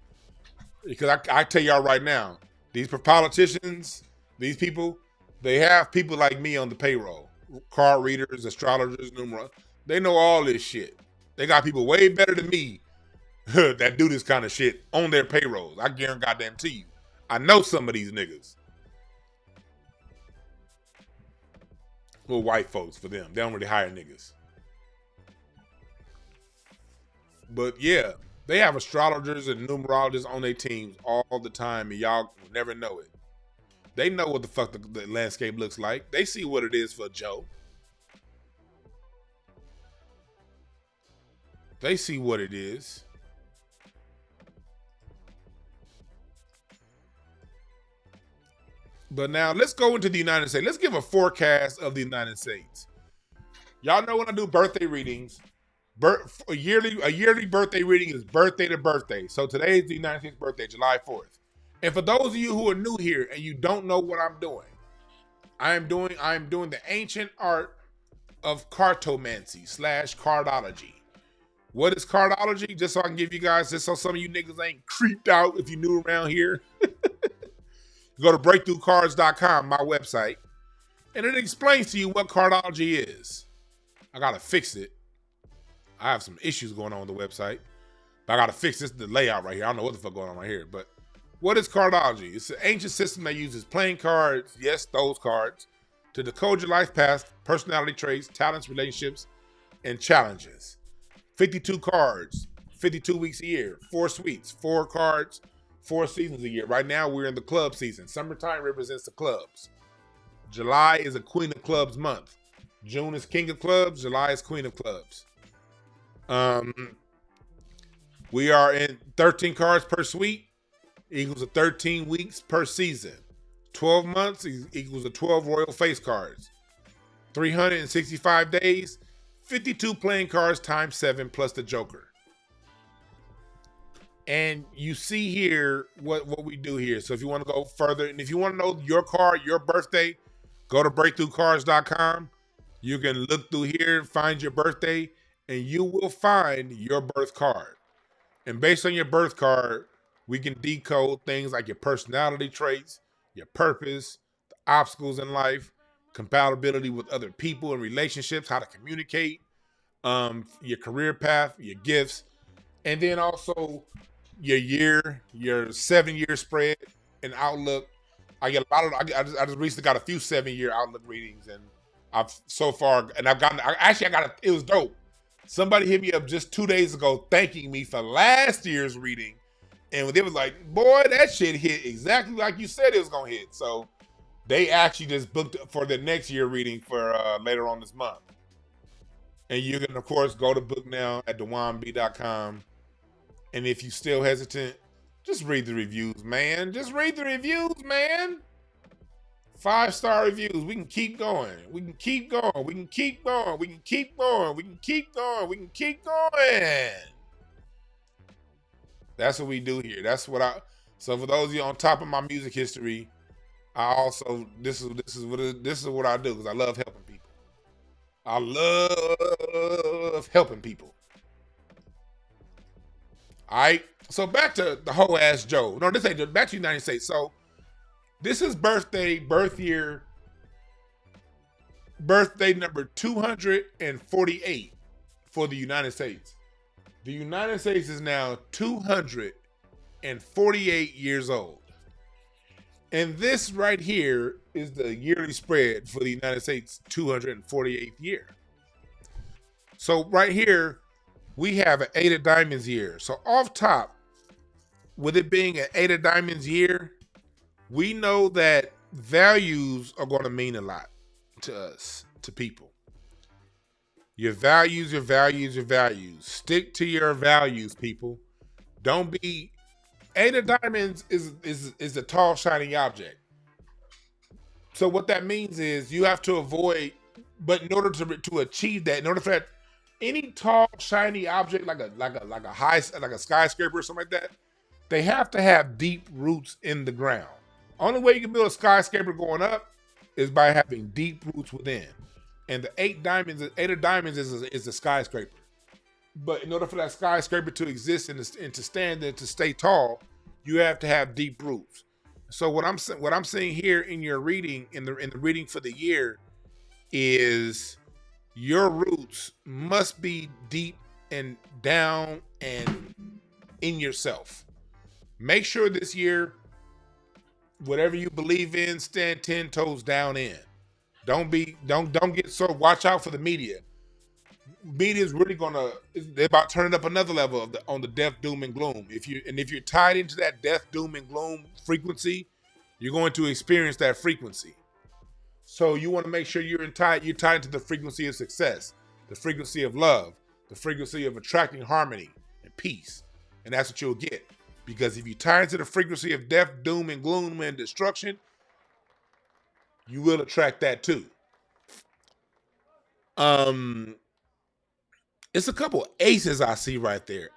Because I tell y'all right now, these politicians, these people, they have people like me on the payroll. Card readers, astrologers, numerologists. They know all this shit. They got people way better than me that do this kind of shit on their payrolls. I guarantee you. I know some of these niggas. Little white folks for them. They don't really hire niggas. But yeah, they have astrologers and numerologists on their teams all the time, and y'all will never know it. They know what the fuck the landscape looks like. They see what it is for Joe. They see what it is. But now let's go into the United States. Let's give a forecast of the United States. Y'all know when I do birthday readings, a yearly birthday reading is birthday to birthday. So today is the United States birthday, July 4th. And for those of you who are new here and you don't know what I'm doing, I am doing the ancient art of cartomancy / cardology. What is cardology? Just so I can give you guys, just so some of you niggas ain't creeped out if you're new around here. Go to breakthroughcards.com, my website, and it explains to you what cardology is. I gotta fix it. I have some issues going on with the website, but I gotta fix the layout right here. I don't know what the fuck going on right here, but what is cardology? It's an ancient system that uses playing cards, yes, those cards, to decode your life path, personality traits, talents, relationships, and challenges. 52 cards, 52 weeks a year, 4 suites, 4 cards, 4 seasons a year. Right now, we're in the club season. Summertime represents the clubs. July is a Queen of Clubs month. June is King of Clubs. July is Queen of Clubs. We are in 13 cards per suite equals to 13 weeks per season. 12 months equals to 12 royal face cards. 365 days, 52 playing cards times 7 plus the Joker. And you see here what we do here. So if you want to go further, and if you want to know your card, your birthday, go to breakthroughcards.com. You can look through here, find your birthday, and you will find your birth card. And based on your birth card, we can decode things like your personality traits, your purpose, the obstacles in life, compatibility with other people and relationships, how to communicate, your career path, your gifts, and then also your 7-year spread and outlook. I get a lot of. I just recently got a few 7-year outlook readings, and I've so far, and I've gotten. I got it was dope. Somebody hit me up just 2 days ago thanking me for last year's reading, and they was like, "Boy, that shit hit exactly like you said it was gonna hit." So they actually just booked for the next year reading for later on this month. And you can, of course, go to book now at dewanb.com. And if you still hesitant, just read the reviews, man. Just read the reviews, man. 5-star reviews. We can keep going. We can keep going. We can keep going. We can keep going. We can keep going. We can keep going. That's what we do here. That's what I. So for those of you on top of my music history, I also this is what I do because I love helping people. I love helping people. All right. So back to the whole ass Joe. No, this ain't back to the United States. So this is birth year number 248 for the United States. The United States is now 248 years old. And this right here is the yearly spread for the United States 248th year. So right here, we have an 8 of diamonds year. So off top, with it being an 8 of diamonds year, we know that values are going to mean a lot to us, to people. Your values, your values, your values. Stick to your values, people. Don't be... 8 of diamonds is a tall, shiny object. So what that means is you have to avoid, but in order to achieve that, in order for that, any tall, shiny object like a skyscraper or something like that, they have to have deep roots in the ground. Only way you can build a skyscraper going up is by having deep roots within. And the 8 of diamonds is a skyscraper. But in order for that skyscraper to exist and to stand and to stay tall, you have to have deep roots. So what I'm seeing here in your reading, in the reading for the year, is your roots must be deep and down and in yourself. Make sure this year, whatever you believe in, stand 10 toes down in. Don't get so. Watch out for the media. Media is really they're about turning up another level on the death, doom, and gloom. If you're tied into that death, doom, and gloom frequency, you're going to experience that frequency. So you want to make sure you're tied into the frequency of success, the frequency of love, the frequency of attracting harmony and peace. And that's what you'll get. Because if you tie into the frequency of death, doom, and gloom, and destruction, you will attract that too. It's a couple aces I see right there.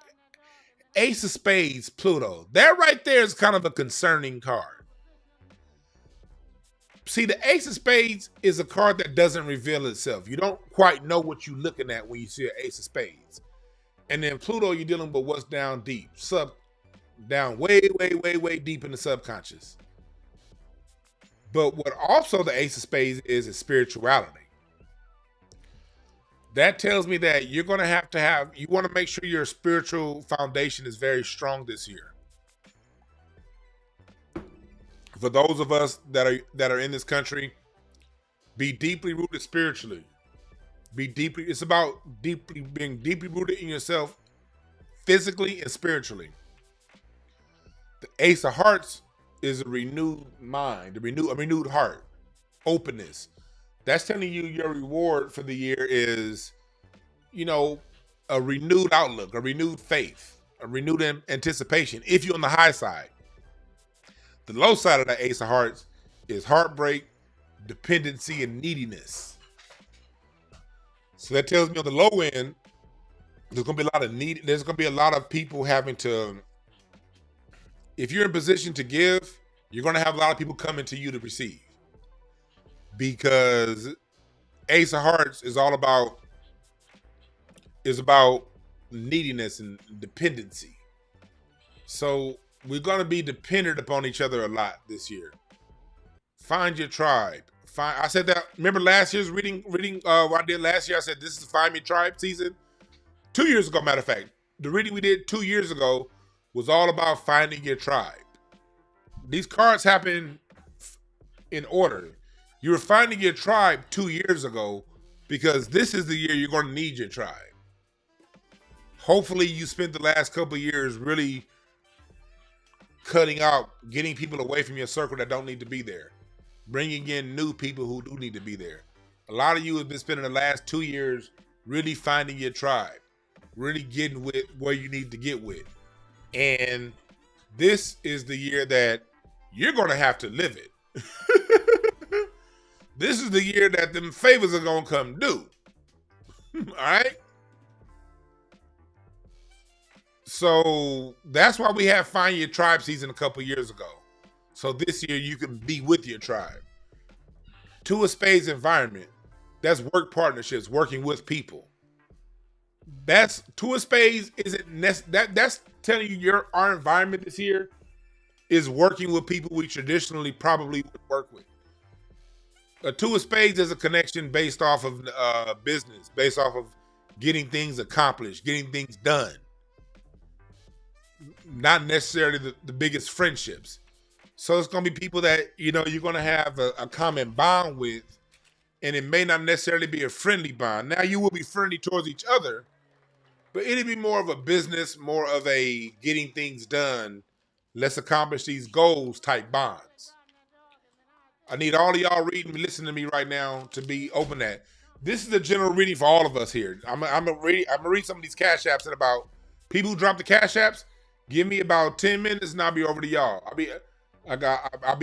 Ace of Spades, Pluto. That right there is kind of a concerning card. See, the Ace of Spades is a card that doesn't reveal itself. You don't quite know what you're looking at when you see an Ace of Spades. And then Pluto, you're dealing with what's down deep. Down way, way, way, way deep in the subconscious. But what also the Ace of Spades is spirituality. That tells me that you're going to have, you want to make sure your spiritual foundation is very strong this year. For those of us that are in this country, be deeply rooted spiritually. It's about being deeply rooted in yourself, physically and spiritually. The Ace of Hearts is a renewed mind, a renewed heart, openness. That's telling you your reward for the year is, a renewed outlook, a renewed faith, a renewed anticipation, if you're on the high side. The low side of the Ace of Hearts is heartbreak, dependency, and neediness. So that tells me on the low end, there's going to be a lot of need. There's going to be a lot of people having to, if you're in position to give, you're going to have a lot of people coming to you to receive. Because Ace of Hearts is about neediness and dependency. So we're going to be dependent upon each other a lot this year. Find your tribe. I said that. Remember last year's reading what I did last year? I said this is Find Your Tribe season. 2 years ago, matter of fact, the reading we did 2 years ago was all about finding your tribe. These cards happen in order. You were finding your tribe 2 years ago because this is the year you're going to need your tribe. Hopefully you spent the last couple of years really cutting out, getting people away from your circle that don't need to be there, bringing in new people who do need to be there. A lot of you have been spending the last 2 years really finding your tribe, really getting with where you need to get with. And this is the year that you're going to have to live it. This is the year that them favors are going to come due. All right? So that's why we had Find Your Tribe season a couple years ago. So this year you can be with your tribe. Two of Spades environment. That's work partnerships, working with people. That's Two of Spades that's telling you our environment this year is working with people we traditionally probably would work with. A Two of Spades is a connection based off of business, based off of getting things accomplished, getting things done. Not necessarily the biggest friendships. So it's going to be people that, you're going to have a common bond with, and it may not necessarily be a friendly bond. Now, you will be friendly towards each other, but it'll be more of a business, more of a getting things done, let's accomplish these goals type bonds. I need all of y'all reading, listening to me right now to be open that. This is a general reading for all of us here. I'm gonna read some of these cash apps in about people who drop the cash apps. Give me about 10 minutes and I'll be over to y'all. I'll be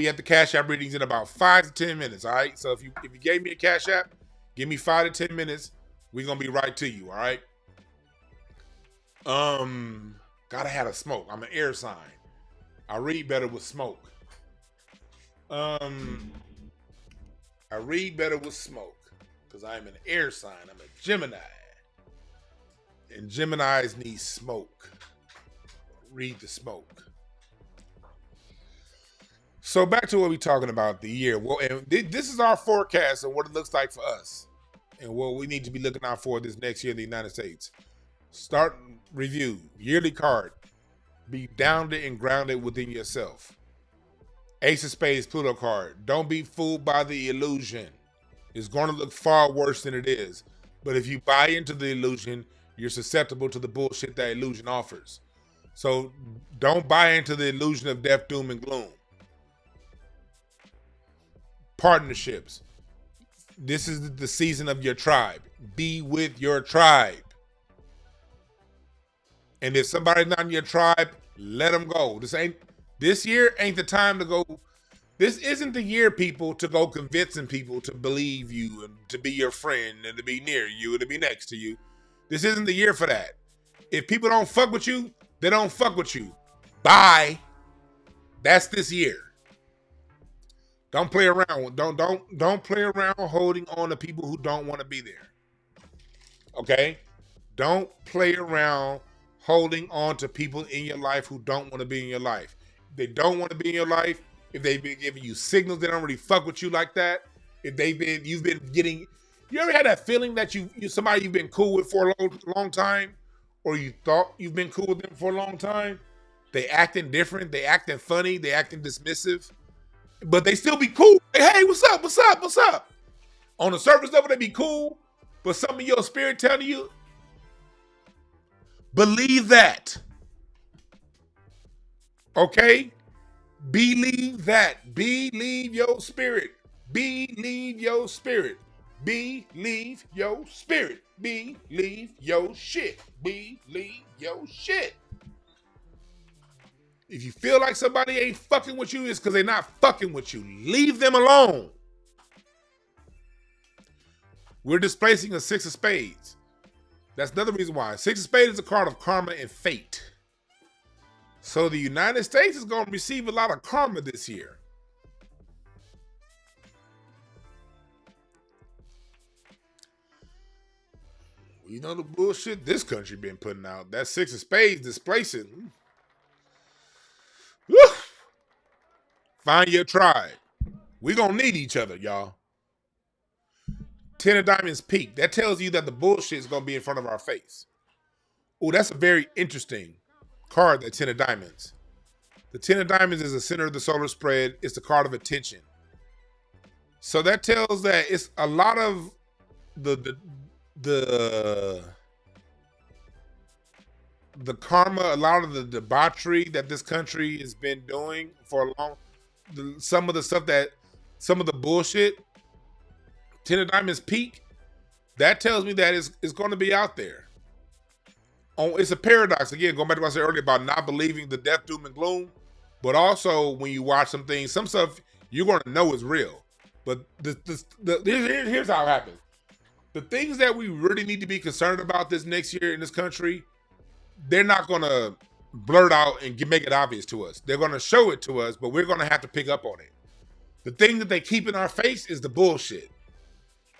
at the cash app readings in about 5 to 10 minutes. All right. So if you gave me a cash app, give me 5 to 10 minutes. We're gonna be right to you. All right. Gotta have a smoke. I'm an air sign. I read better with smoke. I read better with smoke because I'm an air sign. I'm a Gemini. And Geminis need smoke. Read the smoke. So back to what we're talking about, the year. Well, and this is our forecast of what it looks like for us and what we need to be looking out for this next year in the United States. Start review. Yearly card. Be grounded and grounded within yourself. Ace of Spades, Pluto card. Don't be fooled by the illusion. It's going to look far worse than it is. But if you buy into the illusion, you're susceptible to the bullshit that illusion offers. So don't buy into the illusion of death, doom, and gloom. Partnerships. This is the season of your tribe. Be with your tribe. And if somebody's not in your tribe, let them go. This year ain't the time to go. This isn't the year, people, to go convincing people to believe you and to be your friend and to be near you and to be next to you. This isn't the year for that. If people don't fuck with you, they don't fuck with you. Bye. That's this year. Don't play around. Don't play around holding on to people who don't want to be there. Okay? Don't play around holding on to people in your life who don't want to be in your life. They don't want to be in your life. If they've been giving you signals, they don't really fuck with you like that. If you've been getting, you ever had that feeling that you somebody you've been cool with for a long time, or you thought you've been cool with them for a long time? They acting different, they acting funny, they acting dismissive, but they still be cool. Hey, what's up? What's up? What's up? On the surface level, they be cool, but some of your spirit telling you, believe that. Okay? Believe that. Believe your spirit. Believe your spirit. Believe your spirit. Believe your shit. Believe your shit. If you feel like somebody ain't fucking with you, it's because they're not fucking with you. Leave them alone. We're displacing a Six of Spades. That's another reason why. Six of Spades is a card of karma and fate. So the United States is going to receive a lot of karma this year. You know the bullshit this country been putting out. That Six of Spades displacing. Woo! Find your tribe. We gonna need each other, y'all. 10 of diamonds peak. That tells you that the bullshit is gonna be in front of our face. Oh, that's a very interesting card, that 10 of diamonds. The 10 of diamonds is the center of the solar spread. It's the card of attention. So that tells that it's a lot of the karma, a lot of the debauchery that this country has been doing for a long, some of the bullshit. 10 of diamonds peak. That tells me that it's going to be out there. It's a paradox again, going back to what I said earlier about not believing the death, doom, and gloom. But also, when you watch some things, some stuff you're going to know is real. But here's how it happens. The things that we really need to be concerned about this next year in this country, they're not going to blurt out and make it obvious to us. They're going to show it to us, but we're going to have to pick up on it. The thing that they keep in our face is the bullshit.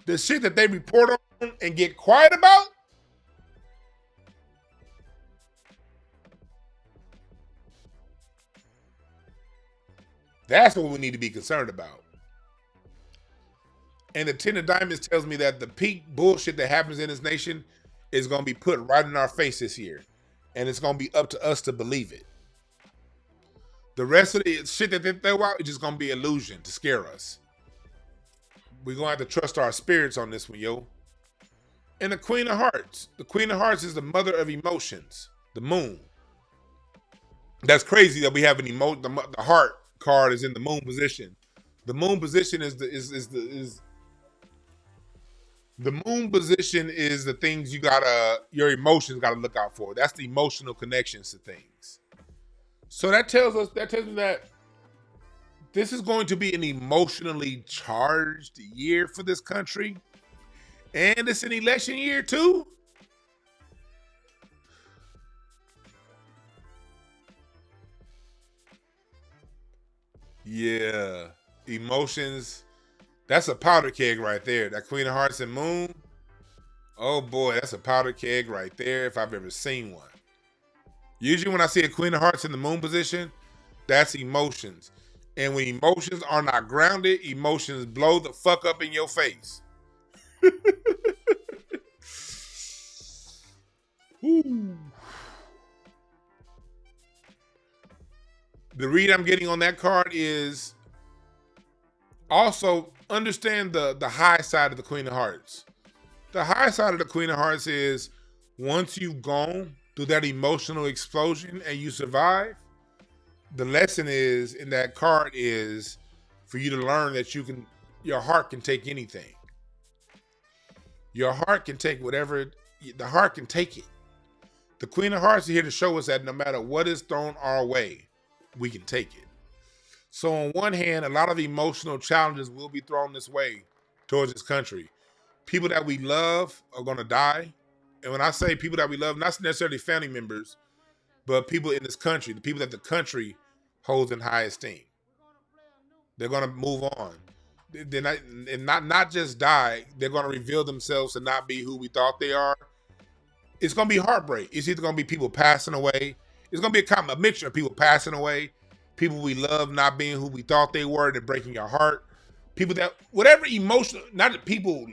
The shit that they report on and get quiet about, that's what we need to be concerned about. And the 10 of diamonds tells me that the peak bullshit that happens in this nation is going to be put right in our face this year. And it's going to be up to us to believe it. The rest of the shit that they throw out is just going to be illusion to scare us. We're going to have to trust our spirits on this one, yo. And the Queen of Hearts. The Queen of Hearts is the mother of emotions. The moon. That's crazy that we have the heart card is in the moon position. The moon position is the moon position is the things your emotions gotta look out for. That's the emotional connections to things. So that tells me that this is going to be an emotionally charged year for this country. And it's an election year too. Yeah. Emotions. That's a powder keg right there. That Queen of Hearts and Moon. Oh boy, that's a powder keg right there if I've ever seen one. Usually when I see a Queen of Hearts in the Moon position, that's emotions. And when emotions are not grounded, emotions blow the fuck up in your face. The read I'm getting on that card is also understand the high side of the Queen of Hearts. The high side of the Queen of Hearts is once you've gone through that emotional explosion and you survive, the lesson is in that card is for you to learn that your heart can take anything. Your heart can take whatever, the heart can take it. The Queen of Hearts is here to show us that no matter what is thrown our way, we can take it. So on one hand, a lot of emotional challenges will be thrown this way towards this country. People that we love are going to die. And when I say people that we love, not necessarily family members, but people in this country, the people that the country holds in high esteem. They're going to move on. They're not just die, they're going to reveal themselves to not be who we thought they are. It's going to be heartbreak. It's either going to be people passing away. It's going to be a mixture of people passing away, people we love not being who we thought they were and breaking your heart. People that, whatever emotional, not people,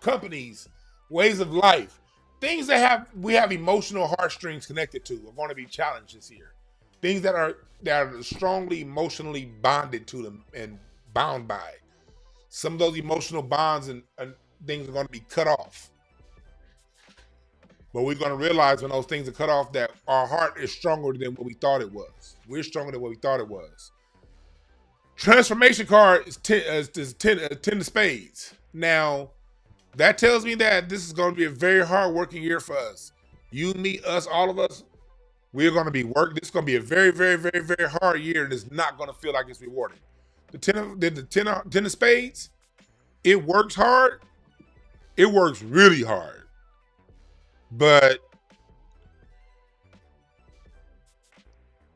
companies, ways of life, things that we have emotional heartstrings connected to are going to be challenged this year. Things that are strongly emotionally bonded to them and bound by. Some of those emotional bonds and things are going to be cut off. But we're going to realize when those things are cut off that our heart is stronger than what we thought it was. We're stronger than what we thought it was. Transformation card is 10 of spades. Now, that tells me that this is going to be a very hard working year for us. You, me, us, all of us, we're going to be working. This is going to be a very, very, very, very hard year, and it's not going to feel like it's rewarding. The 10 of spades, it works hard. It works really hard. But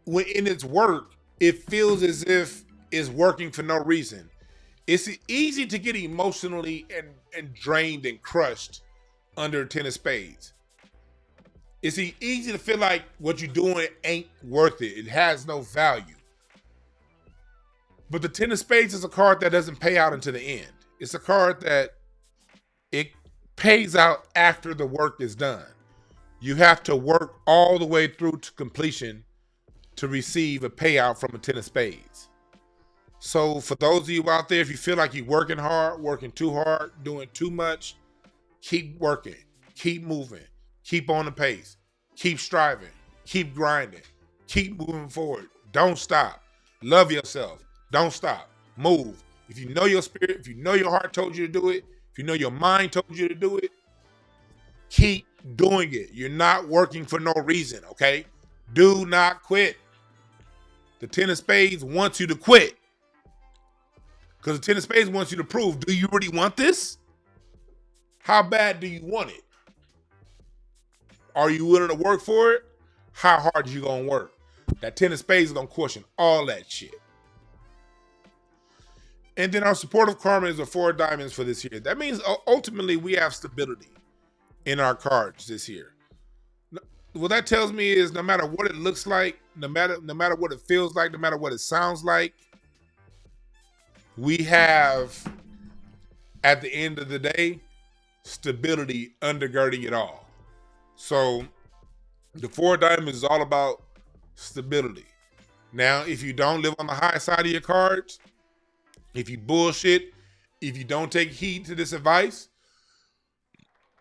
when in its work, it feels as if it's working for no reason. It's easy to get emotionally and drained and crushed under 10 of spades. It's easy to feel like what you're doing ain't worth it. It has no value. But the 10 of spades is a card that doesn't pay out until the end. It's a card that it pays out after the work is done. You have to work all the way through to completion to receive a payout from a 10 of spades. So for those of you out there, if you feel like you're working hard, working too hard, doing too much, keep working, keep moving, keep on the pace, keep striving, keep grinding, keep moving forward. Don't stop. Love yourself. Don't stop. Move. If you know your spirit, if you know your heart told you to do it, if you know your mind told you to do it, keep doing it. You're not working for no reason, okay? Do not quit. The 10 of spades wants you to quit. Because the 10 of spades wants you to prove, do you really want this? How bad do you want it? Are you willing to work for it? How hard are you going to work? That 10 of spades is going to question all that shit. And then our supportive karma is a 4 of diamonds for this year. That means ultimately we have stability in our cards this year. What that tells me is no matter what it looks like, no matter what it feels like, no matter what it sounds like, we have, at the end of the day, stability undergirding it all. So the 4 of diamonds is all about stability. Now, if you don't live on the high side of your cards, if you bullshit, if you don't take heed to this advice,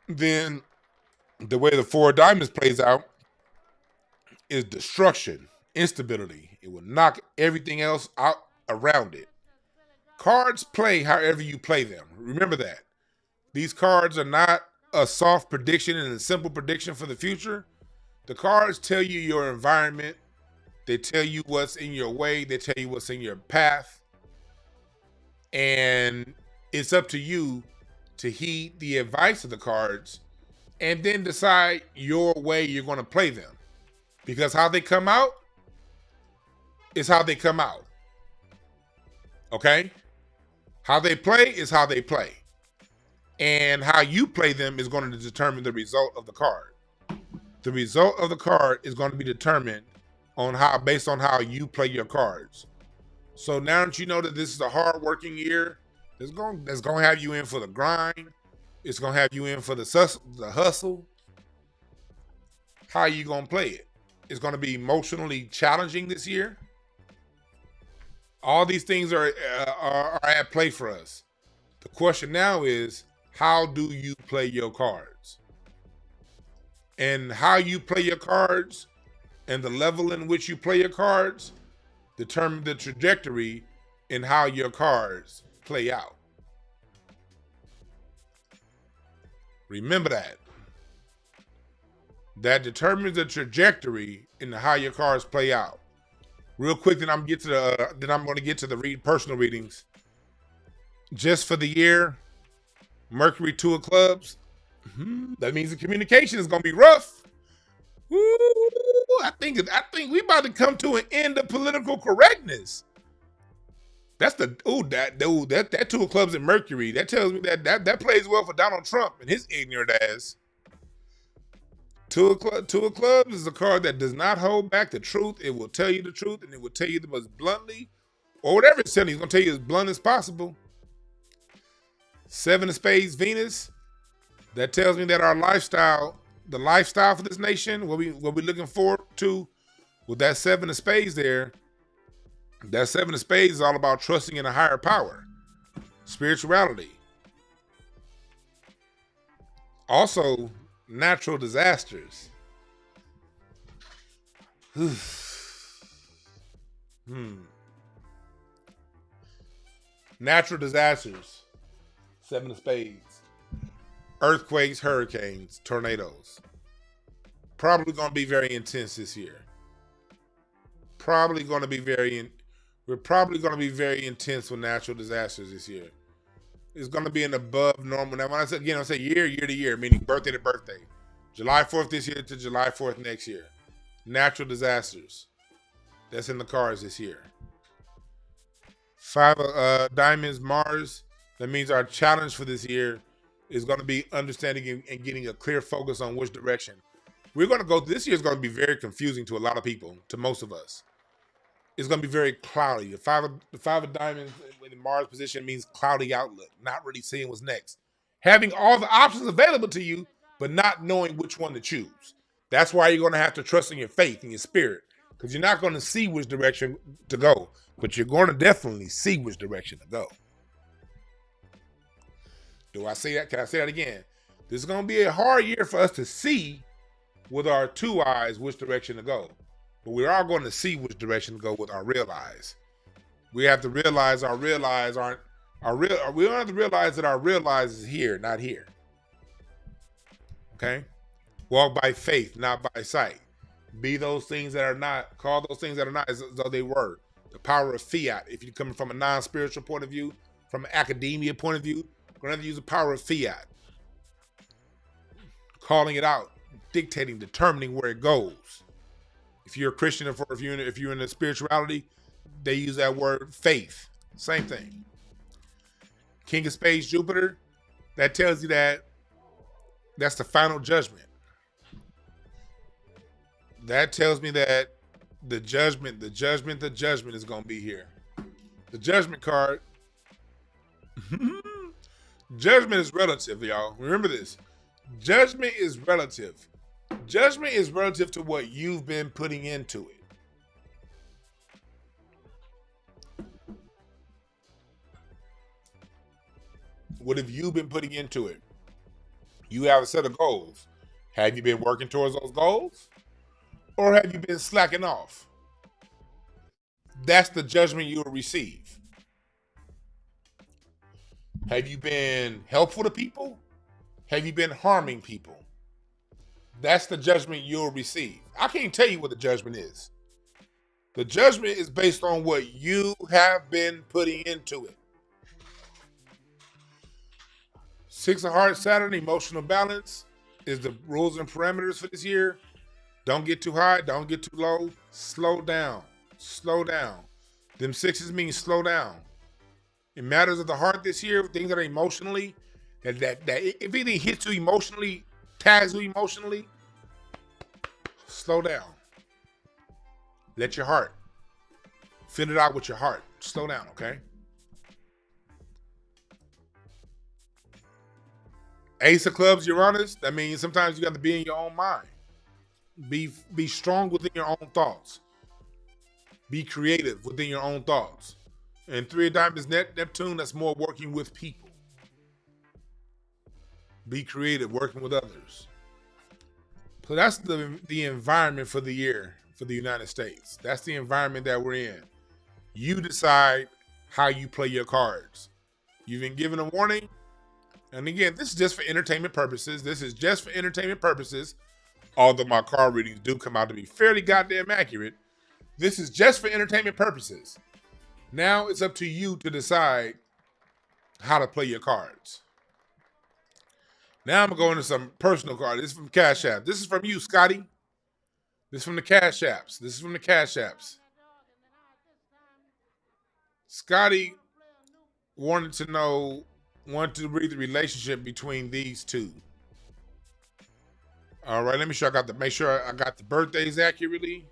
then the way the 4 of diamonds plays out is destruction, instability. It will knock everything else out around it. Cards play however you play them. Remember that. These cards are not a soft prediction and a simple prediction for the future. The cards tell you your environment. They tell you what's in your way. They tell you what's in your path. And it's up to you to heed the advice of the cards and then decide your way you're going to play them. Because how they come out is how they come out. Okay? How they play is how they play. And how you play them is going to determine the result of the card. The result of the card is going to be determined based on how you play your cards. So now that you know that this is a hard working year, that's going to have you in for the grind. It's going to have you in for the hustle. How are you going to play it? It's going to be emotionally challenging this year. All these things are at play for us. The question now is, how do you play your cards? And how you play your cards and the level in which you play your cards determine the trajectory in how your cards play out. Remember that. That determines the trajectory in how your cards play out. Real quick, then I'm going to get to the personal readings. Just for the year, Mercury 2 of clubs. That means the communication is going to be rough. Ooh, I think we about to come to an end of political correctness. That's that 2 of clubs in Mercury. That tells me that plays well for Donald Trump and his ignorant ass. 2 of clubs is a card that does not hold back the truth. It will tell you the truth, and it will tell you the most bluntly, or whatever it's telling you, it's going to tell you as blunt as possible. 7 of spades, Venus. That tells me that our lifestyle, the lifestyle for this nation, what we're looking forward to with that 7 of spades there, that 7 of spades is all about trusting in a higher power, spirituality. Also, natural disasters. Natural disasters. 7 of spades. Earthquakes, hurricanes, tornadoes. Probably going to be very intense this year. We're probably going to be very intense with natural disasters this year. It's going to be an above normal. Now, when I say year to year, meaning birthday to birthday. July 4th this year to July 4th next year. Natural disasters. That's in the cards this year. 5 of diamonds, Mars. That means our challenge for this year is going to be understanding and getting a clear focus on which direction. We're going to go. This year is going to be very confusing to a lot of people, to most of us. is going to be very cloudy. The five of diamonds in Mars position means cloudy outlook, not really seeing what's next. Having all the options available to you, but not knowing which one to choose. That's why you're going to have to trust in your faith and your spirit, because you're not going to see which direction to go, but you're going to definitely see which direction to go. Do I say that? Can I say that again? This is going to be a hard year for us to see with our two eyes which direction to go. But we're all going to see which direction to go with our real eyes. We have to realize our real eyes aren't our real. We don't have to realize that our real eyes is here, not here. Okay? Walk by faith, not by sight. Be those things that are not. Call those things that are not as though they were. The power of fiat. If you're coming from a non-spiritual point of view, from an academia point of view, we're going to have to use the power of fiat. Calling it out, dictating, determining where it goes. If you're a Christian, or if you're in the spirituality, they use that word faith. Same thing. King of Spades, Jupiter, that tells you that that's the final judgment. That tells me that the judgment is going to be here. The judgment card. Judgment is relative, y'all. Remember this. Judgment is relative. Judgment is relative to what you've been putting into it. What have you been putting into it? You have a set of goals. Have you been working towards those goals? Or have you been slacking off? That's the judgment you will receive. Have you been helpful to people? Have you been harming people? That's the judgment you'll receive. I can't tell you what the judgment is. The judgment is based on what you have been putting into it. Six of Hearts, Saturn, emotional balance is the rules and parameters for this year. Don't get too high, don't get too low. Slow down, slow down. Them sixes mean slow down. In matters of the heart this year, things that are emotionally, that if anything hits you emotionally, tags you emotionally, slow down. Let your heart, fill it out with your heart. Slow down, okay? Ace of Clubs, Uranus, that means sometimes you got to be in your own mind. Be strong within your own thoughts. Be creative within your own thoughts. And Three of Diamonds, Neptune, that's more working with people. Be creative, working with others. So that's the environment for the year for the United States. That's the environment that we're in. You decide how you play your cards. You've been given a warning. And again, this is just for entertainment purposes. This is just for entertainment purposes. Although my card readings do come out to be fairly goddamn accurate. This is just for entertainment purposes. Now it's up to you to decide how to play your cards. Now I'm going to go into some personal cards. This is from Cash App. This is from you, Scotty. This is from the Cash Apps. This is from the Cash Apps. Scotty wanted to read the relationship between these two. All right, make sure I got the birthdays accurately.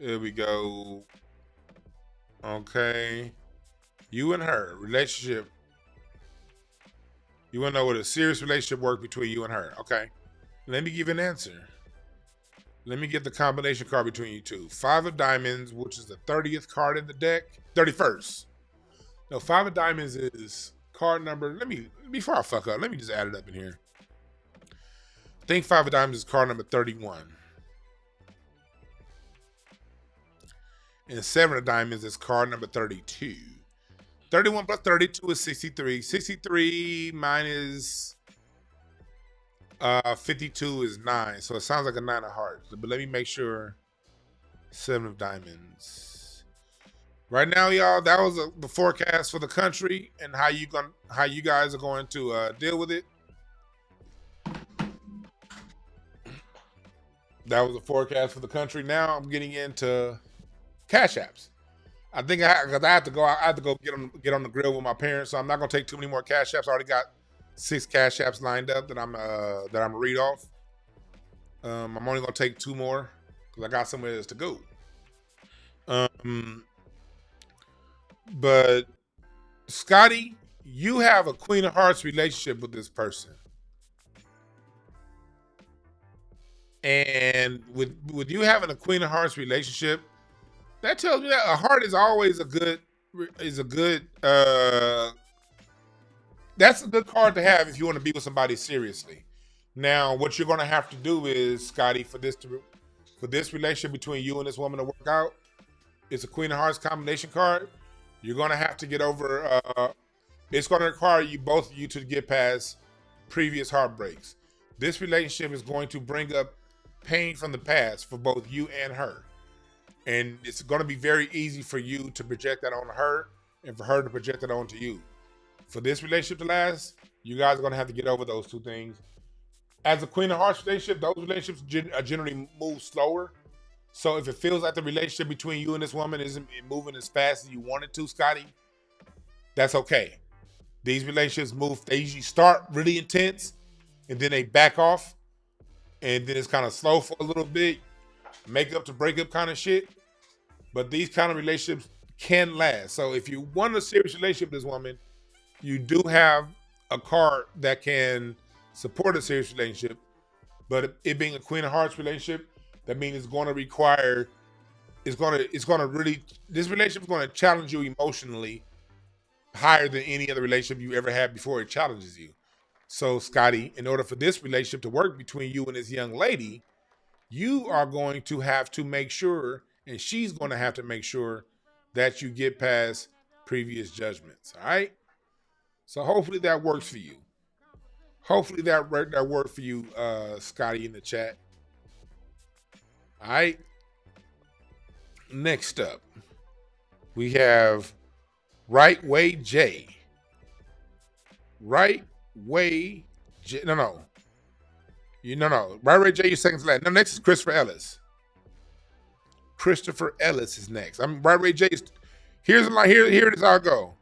There we go. Okay. You and her, relationship. You want to know what a serious relationship work between you and her. Okay. Let me give you an answer. Let me get the combination card between you two. Five of Diamonds, which is the 30th card in the deck. 31st. No, Five of Diamonds is card number. Before I fuck up, let me just add it up in here. I think Five of Diamonds is card number 31. And Seven of Diamonds is card number 32. 31 plus 32 is 63. 63 minus 52 is 9. So it sounds like a 9 of hearts. But let me make sure. 7 of Diamonds. Right now, y'all, that was the forecast for the country and how you guys are going to deal with it. That was the forecast for the country. Now I'm getting into Cash Apps. I think I have to go get on the grill with my parents, so I'm not gonna take too many more Cash Apps. I already got 6 Cash Apps lined up that I'm gonna read off. I'm only gonna take 2 more because I got somewhere else to go. Um, but Scotty, you have a Queen of Hearts relationship with this person, and with you having a Queen of Hearts relationship, that tells me that a heart is always a good is a good. That's a good card to have if you want to be with somebody seriously. Now, what you're going to have to do is, Scotty, for this relationship between you and this woman to work out, it's a Queen of Hearts combination card. You're going to have to get over. It's going to require you both of you to get past previous heartbreaks. This relationship is going to bring up pain from the past for both you and her, and it's going to be very easy for you to project that on her, and for her to project that onto you. For this relationship to last, you guys are going to have to get over those two things. As a Queen of Hearts relationship, those relationships generally move slower. So if it feels like the relationship between you and this woman isn't moving as fast as you want it to, Scotty, that's okay. These relationships move, they usually start really intense and then they back off, and then it's kind of slow for a little bit, make up to break up kind of shit. But these kind of relationships can last. So if you want a serious relationship with this woman, you do have a card that can support a serious relationship, but it being a Queen of Hearts relationship, that means it's going to require, it's going to really, this relationship is going to challenge you emotionally higher than any other relationship you ever had before it challenges you. So, Scotty, in order for this relationship to work between you and this young lady, you are going to have to make sure, and she's going to have to make sure that you get past previous judgments. All right. So hopefully that works for you. Hopefully that worked for you, Scotty, in the chat. All right. Next up, we have Right Way J. Right Way J. No. Right Way J, you're second to last. No, next is Christopher Ellis. Christopher Ellis is next. Right Way J. Here it is. I'll go.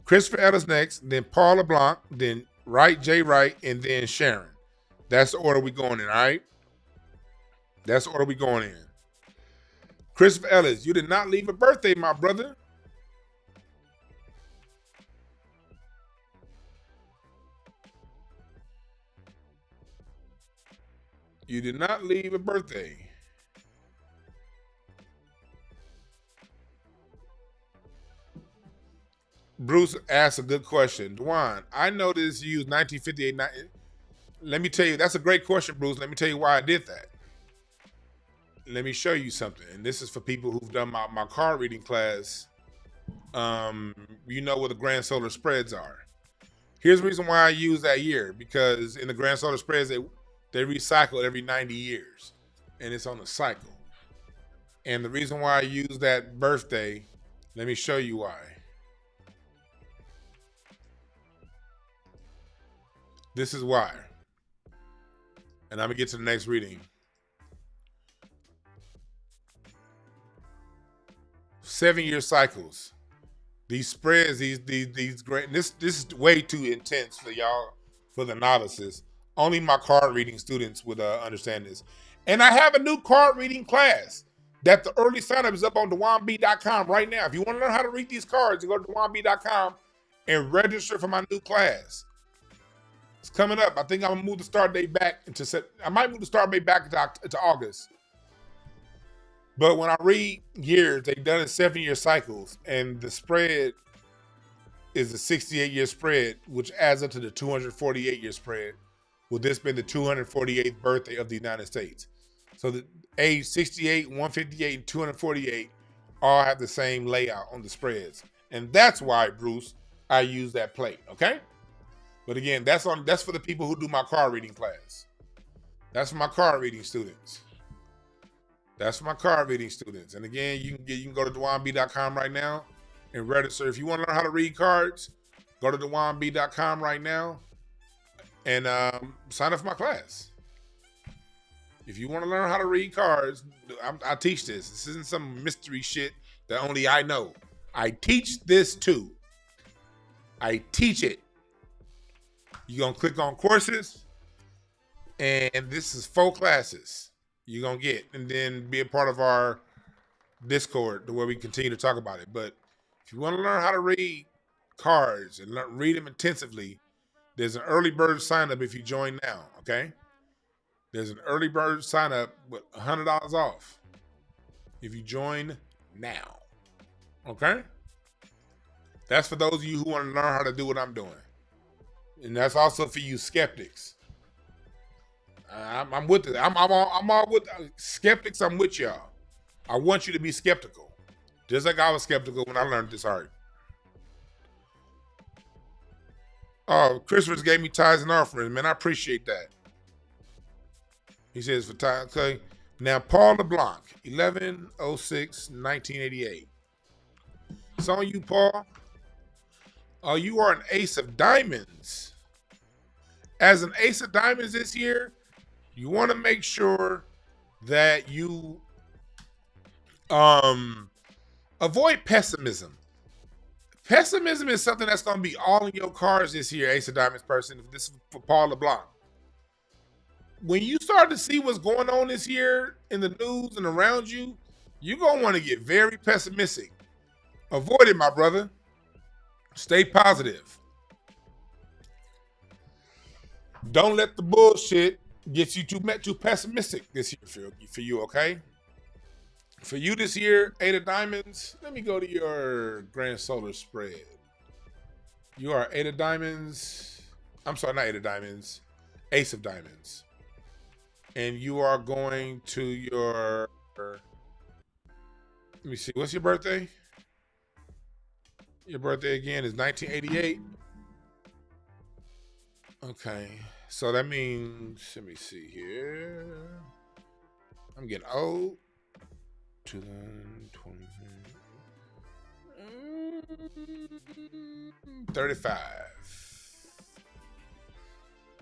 Christopher Ellis next, then Paul LeBlanc, then Right J Wright, and then Sharon. That's the order we going in, all right? That's the order we going in. Christopher Ellis, you did not leave a birthday, my brother. You did not leave a birthday. Bruce asked a good question. Dwan, I noticed you used 1958. Let me tell you, that's a great question, Bruce. Let me tell you why I did that. Let me show you something. And this is for people who've done my card reading class. You know what the grand solar spreads are. Here's the reason why I use that year, because in the grand solar spreads, they recycle every 90 years, and it's on a cycle. And the reason why I use that birthday, let me show you why. This is why. And I'm gonna get to the next reading. 7-year cycles. These spreads, these great. This is way too intense for y'all, for the novices. Only my card reading students would understand this. And I have a new card reading class that the early sign up is up on DewanB.com right now. If you want to learn how to read these cards, you go to DewanB.com and register for my new class. It's coming up. I think I'm gonna move the start date back I might move the start date back to August. But when I read years, they've done it 7-year cycles, and the spread is a 68-year spread, which adds up to the 248-year spread, with this being the 248th birthday of the United States. So the age 68, 158, and 248 all have the same layout on the spreads. And that's why, Bruce, I use that plate, okay? But again, that's for the people who do my card reading class. That's for my card reading students. That's for my card reading students. And again, you can go to DewanB.com right now and register. If you want to learn how to read cards, go to DewanB.com right now and sign up for my class. If you want to learn how to read cards, I teach this. This isn't some mystery shit that only I know. I teach this too. I teach it. You're going to click on courses, and this is 4 classes. you're gonna get, and then be a part of our Discord where we continue to talk about it. But if you want to learn how to read cards and read them intensively, there's an early bird sign up if you join now. Okay, there's an early bird sign up with $100 off if you join now. Okay, that's for those of you who want to learn how to do what I'm doing, and that's also for you skeptics. I'm with it. I'm all with skeptics. I'm with y'all. I want you to be skeptical, just like I was skeptical when I learned this art. Oh, Christmas gave me tithes and offerings, man. I appreciate that. He says for tithes. Okay. Now, Paul LeBlanc, 11/06/1988. It's on you, Paul. Oh, you are an ace of diamonds. As an ace of diamonds this year, you want to make sure that you avoid pessimism. Pessimism is something that's going to be all in your cards this year, Ace of Diamonds person. This is for Paul LeBlanc. When you start to see what's going on this year in the news and around you, you're going to want to get very pessimistic. Avoid it, my brother. Stay positive. Don't let the bullshit get you too pessimistic this year for you, okay? For you this year, Eight of Diamonds, let me go to your Grand Solar spread. You are Eight of Diamonds. I'm sorry, not Eight of Diamonds. Ace of Diamonds. And you are going to your... Let me see. What's your birthday? Your birthday again is 1988. Okay. So that means... Let me see here. I'm getting old. 35.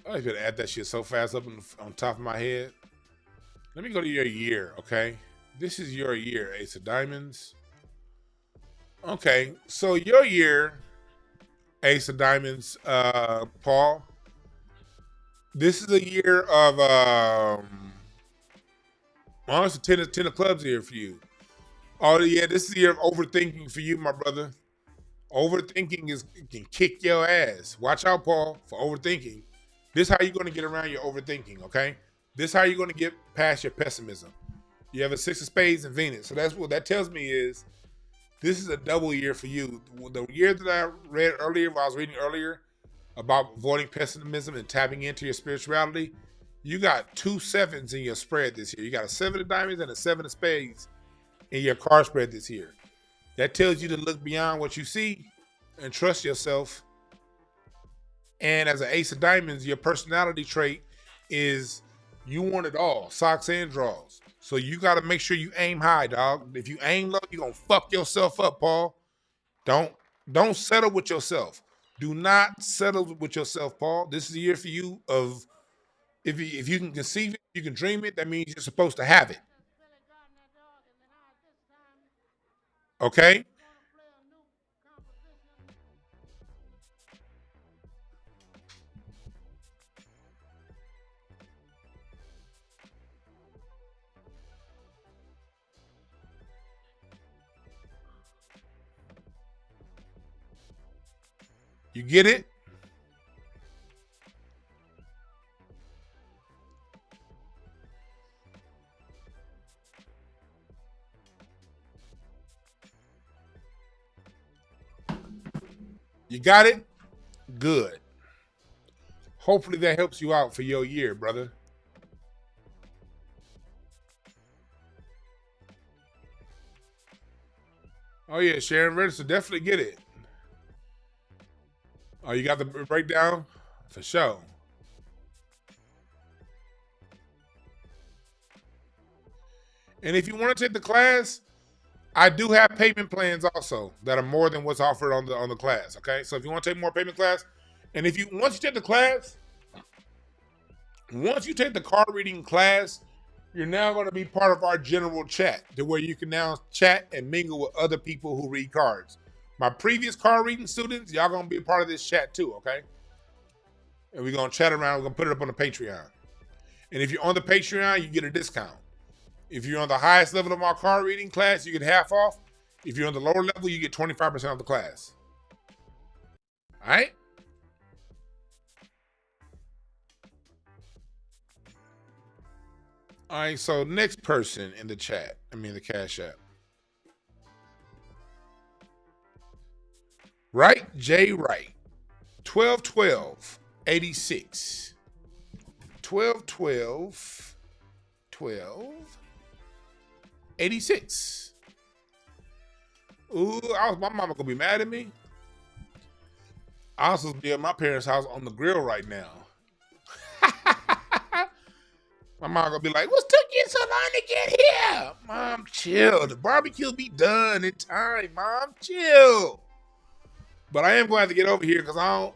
I was gonna add that shit so fast up on top of my head. Let me go to your year, okay? This is your year, Ace of Diamonds. Okay, so your year, Ace of Diamonds, Paul. This is a year of honestly, 10 of clubs here for you. Oh yeah, this is a year of overthinking for you, my brother. Overthinking can kick your ass. Watch out, Paul, for overthinking. This is how you're going to get around your overthinking, okay? This is how you're going to get past your pessimism. You have a 6 of spades in Venus. So that's what that tells me is this is a double year for you. The year that I read earlier, I was reading earlier about avoiding pessimism and tapping into your spirituality, you got 2 sevens in your spread this year. You got a 7 of diamonds and a 7 of spades in your card spread this year. That tells you to look beyond what you see and trust yourself. And as an ace of diamonds, your personality trait is you want it all, socks and draws. So you got to make sure you aim high, dog. If you aim low, you're going to fuck yourself up, Paul. Don't settle with yourself. Do not settle with yourself, Paul. This is a year for you of if you can conceive it, you can dream it, that means you're supposed to have it. Okay? You get it? You got it? Good. Hopefully that helps you out for your year, brother. Oh yeah, Sharon Register, definitely get it. Oh, you got the breakdown? For sure. And if you want to take the class, I do have payment plans also that are more than what's offered on the class. Okay, so if you want to take more payment class, and if you once you take the class, once you take the card reading class, you're now going to be part of our general chat, to where you can now chat and mingle with other people who read cards. My previous card reading students, y'all going to be a part of this chat too, okay? And we're going to chat around. We're going to put it up on the Patreon. And if you're on the Patreon, you get a discount. If you're on the highest level of my card reading class, you get half off. If you're on the lower level, you get 25% of the class. All right? All right, so next person in the chat, the Cash App. Right, J. Wright. 1212 86. 1212 12 86. Ooh, my mama gonna be mad at me. I was supposed to be at my parents' house on the grill right now. My mom gonna be like, "What's took you so long to get here?" Mom, chill. The barbecue will be done in time. Mom, chill. But I am going to have to get over here because I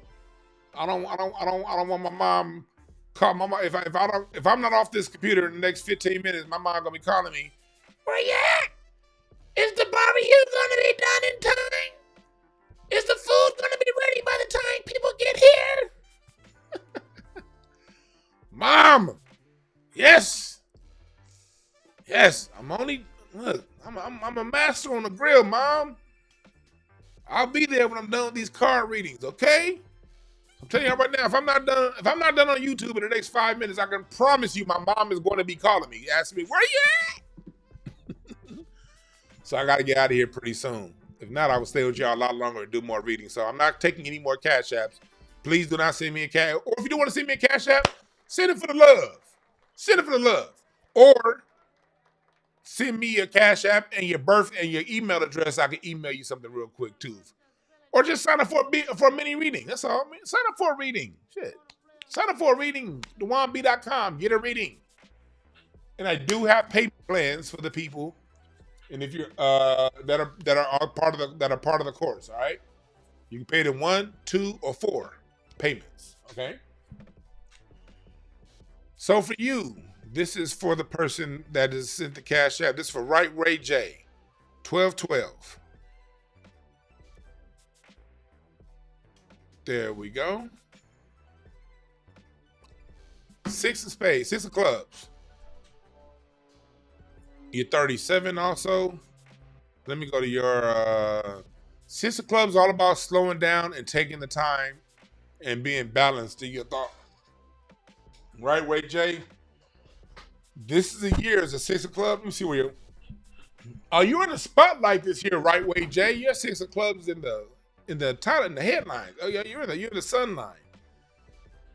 don't want my mom call my mom. If I'm not off this computer in the next 15 minutes, my mom gonna be calling me. Where you at? Is the barbecue gonna be done in time? Is the food gonna be ready by the time people get here? Mom, yes. I'm a master on the grill, Mom. I'll be there when I'm done with these card readings, okay? I'm telling you right now, if I'm not done on YouTube in the next 5 minutes, I can promise you my mom is going to be calling me, asking me, where you at? So I got to get out of here pretty soon. If not, I will stay with y'all a lot longer and do more readings. So I'm not taking any more Cash Apps. Please do not send me a Cash App. Or if you do want to send me a Cash App, send it for the love. Send it for the love. Or send me a Cash App and your birth and your email address. I can email you something real quick too. Or just sign up for a mini reading. That's all. Sign up for a reading. Shit. Sign up for a reading. DewanB.com. Get a reading. And I do have payment plans for the people. And if you're that are part of the course, all right? You can pay it in 1, 2, or 4 payments. Okay. So for you, this is for the person that is sent the Cash App. This is for Right Ray J. 1212. There we go. 6 of spades, 6 of clubs. You're 37 also. Let me go to your 6 of clubs, all about slowing down and taking the time and being balanced in your thought. Right, Ray J? This is a year as a 6 of clubs. Let me see where you're. Oh, you're in the spotlight this year, right, Way J? You're 6 of clubs in the title, in the headlines. Oh yeah, you're in the sunline.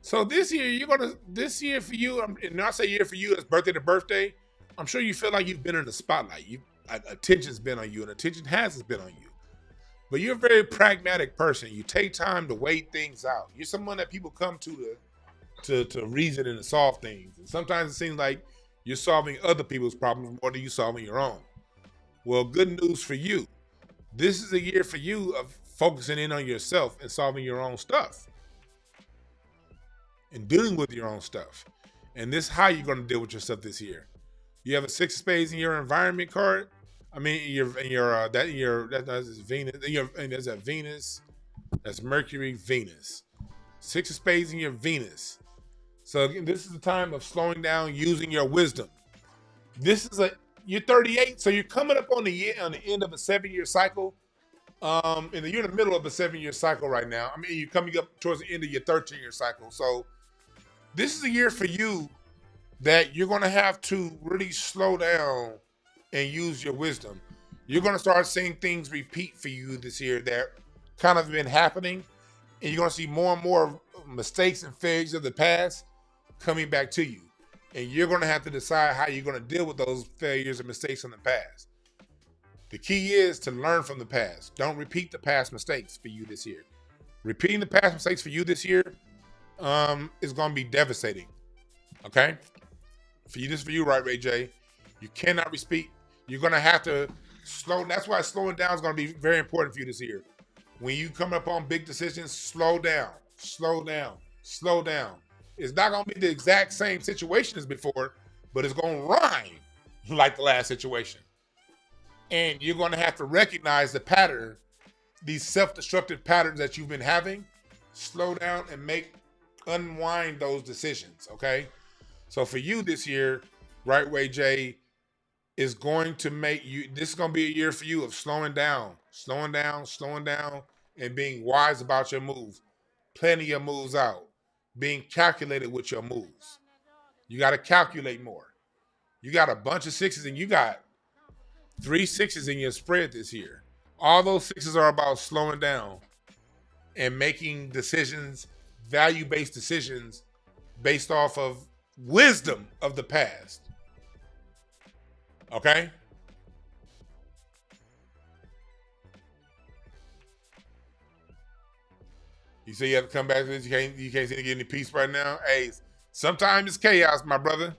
So this year for you, and I say year for you, it's birthday to birthday. I'm sure you feel like you've been in the spotlight. Attention's been on you, and attention has been on you. But you're a very pragmatic person. You take time to weigh things out. You're someone that people come to reason and to solve things. And sometimes it seems like you're solving other people's problems more than you solving your own. Well, good news for you. This is a year for you of focusing in on yourself and solving your own stuff and dealing with your own stuff. And this is how you're going to deal with yourself this year. You have a 6 of spades in your environment card. I mean, that's Venus. There's a Venus. That's Mercury, Venus. 6 of spades in your Venus. So again, this is the time of slowing down, using your wisdom. You're 38, so you're coming up on the end of a 7-year cycle. You're in the middle of a 7-year cycle right now. I mean, you're coming up towards the end of your 13-year cycle. So this is a year for you that you're going to have to really slow down and use your wisdom. You're going to start seeing things repeat for you this year that kind of been happening. And you're going to see more and more mistakes and failures of the past coming back to you. And you're going to have to decide how you're going to deal with those failures and mistakes in the past. The key is to learn from the past. Don't repeat the past mistakes for you this year. Repeating the past mistakes for you this year is going to be devastating. Okay? For you, right, Ray J? You cannot repeat. You're going to have to slow. That's why slowing down is going to be very important for you this year. When you come up on big decisions, slow down. Slow down. Slow down. It's not going to be the exact same situation as before, but it's going to rhyme like the last situation. And you're going to have to recognize the pattern, these self-destructive patterns that you've been having. Slow down and unwind those decisions, okay? So for you this year, Right Way J, is going to make you, this is going to be a year for you of slowing down, and being wise about your moves, planning your moves out, being calculated with your moves. You got to calculate more. You got a bunch of sixes and you got 3 6s in your spread this year. All those sixes are about slowing down and making decisions, value-based decisions based off of wisdom of the past. Okay? You say you have to come back to this. You can't seem to get any peace right now. Hey, sometimes it's chaos, my brother.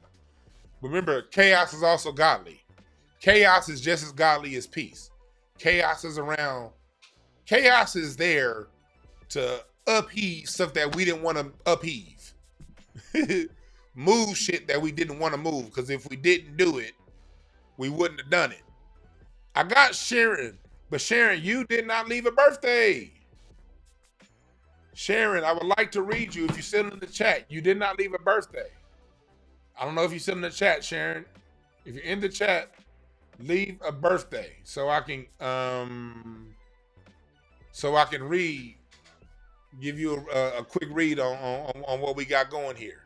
Remember, chaos is also godly. Chaos is just as godly as peace. Chaos is around. Chaos is there to upheave stuff that we didn't want to upheave. Move shit that we didn't want to move. Because if we didn't do it, we wouldn't have done it. I got Sharon. But Sharon, you did not leave a birthday. Sharon, I would like to read you if you're still in the chat. You did not leave a birthday. I don't know if you're still in the chat, Sharon. If you're in the chat, leave a birthday so I can read, give you a quick read on what we got going here.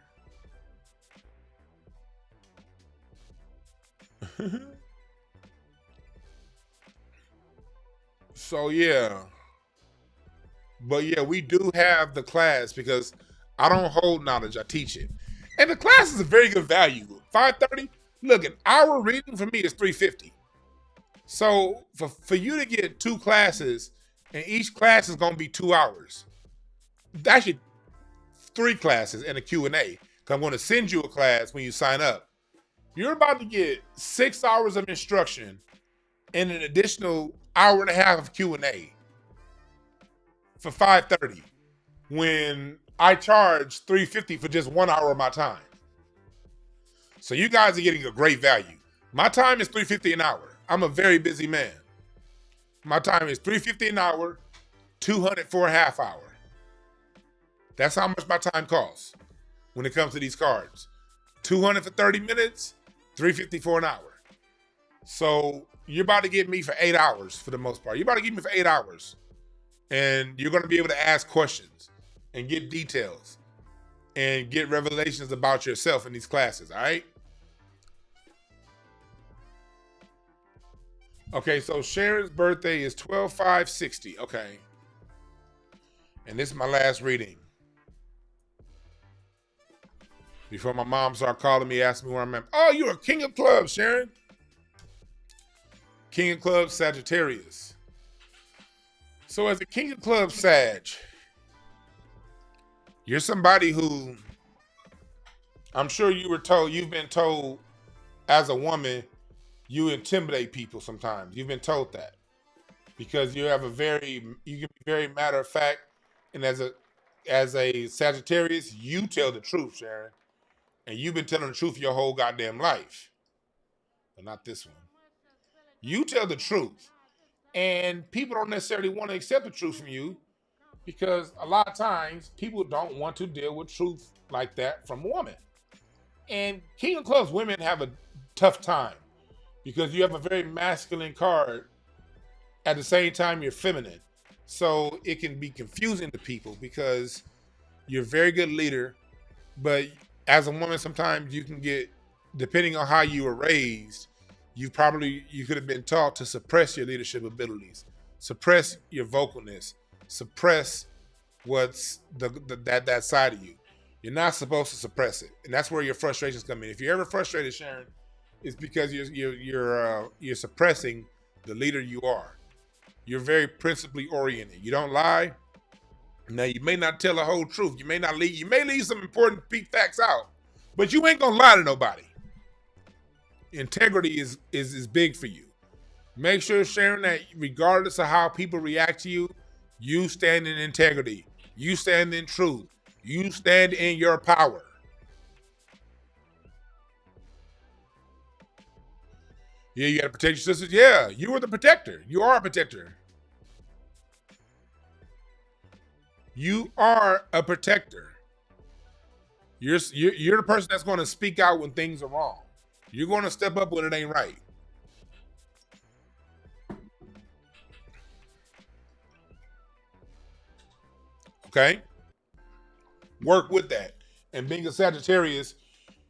So yeah. But yeah, we do have the class because I don't hold knowledge, I teach it. And the class is a very good value. $530. Look, an hour reading for me is $350. So for you to get 2 classes, and each class is going to be 2 hours. Actually, 3 classes and a Q&A. Because I'm going to send you a class when you sign up. You're about to get 6 hours of instruction and an additional hour and a half of Q&A for $530 when I charge $350 for just 1 hour of my time. So you guys are getting a great value. My time is $350 an hour. I'm a very busy man. My time is $350 an hour, $200 for a half hour. That's how much my time costs when it comes to these cards. $200 for 30 minutes, $350 for an hour. So you're about to get me for 8 hours for the most part. You're about to get me for 8 hours. And you're going to be able to ask questions and get details and get revelations about yourself in these classes, all right? Okay, so Sharon's birthday is 12/5/60. Okay. And this is my last reading. Before my mom started calling me, asking me where I'm at. Oh, you're a king of clubs, Sharon. King of clubs, Sagittarius. So as a king of clubs, Sag, you're somebody who, I'm sure you've been told as a woman, you intimidate people sometimes. You've been told that because you can be very matter of fact. And as a Sagittarius, you tell the truth, Sharon. And you've been telling the truth your whole goddamn life. But not this one. You tell the truth. And people don't necessarily want to accept the truth from you because a lot of times people don't want to deal with truth like that from a woman. And King of Clubs women have a tough time because you have a very masculine card. At the same time, you're feminine. So it can be confusing to people because you're a very good leader. But as a woman, sometimes you can get, depending on how you were raised, you could have been taught to suppress your leadership abilities, suppress your vocalness, suppress what's that side of you. You're not supposed to suppress it, and that's where your frustrations come in. If you're ever frustrated, Sharon, it's because you're suppressing the leader you are. You're very principally oriented. You don't lie. Now you may not tell the whole truth. You may leave some important facts out, but you ain't gonna lie to nobody. Integrity is big for you. Make sure, Sharon, that regardless of how people react to you, you stand in integrity. You stand in truth. You stand in your power. Yeah, you gotta protect your sisters. Yeah, you are the protector. You are a protector. You are a protector. You're the person that's going to speak out when things are wrong. You're going to step up when it ain't right. Okay? Work with that. And being a Sagittarius,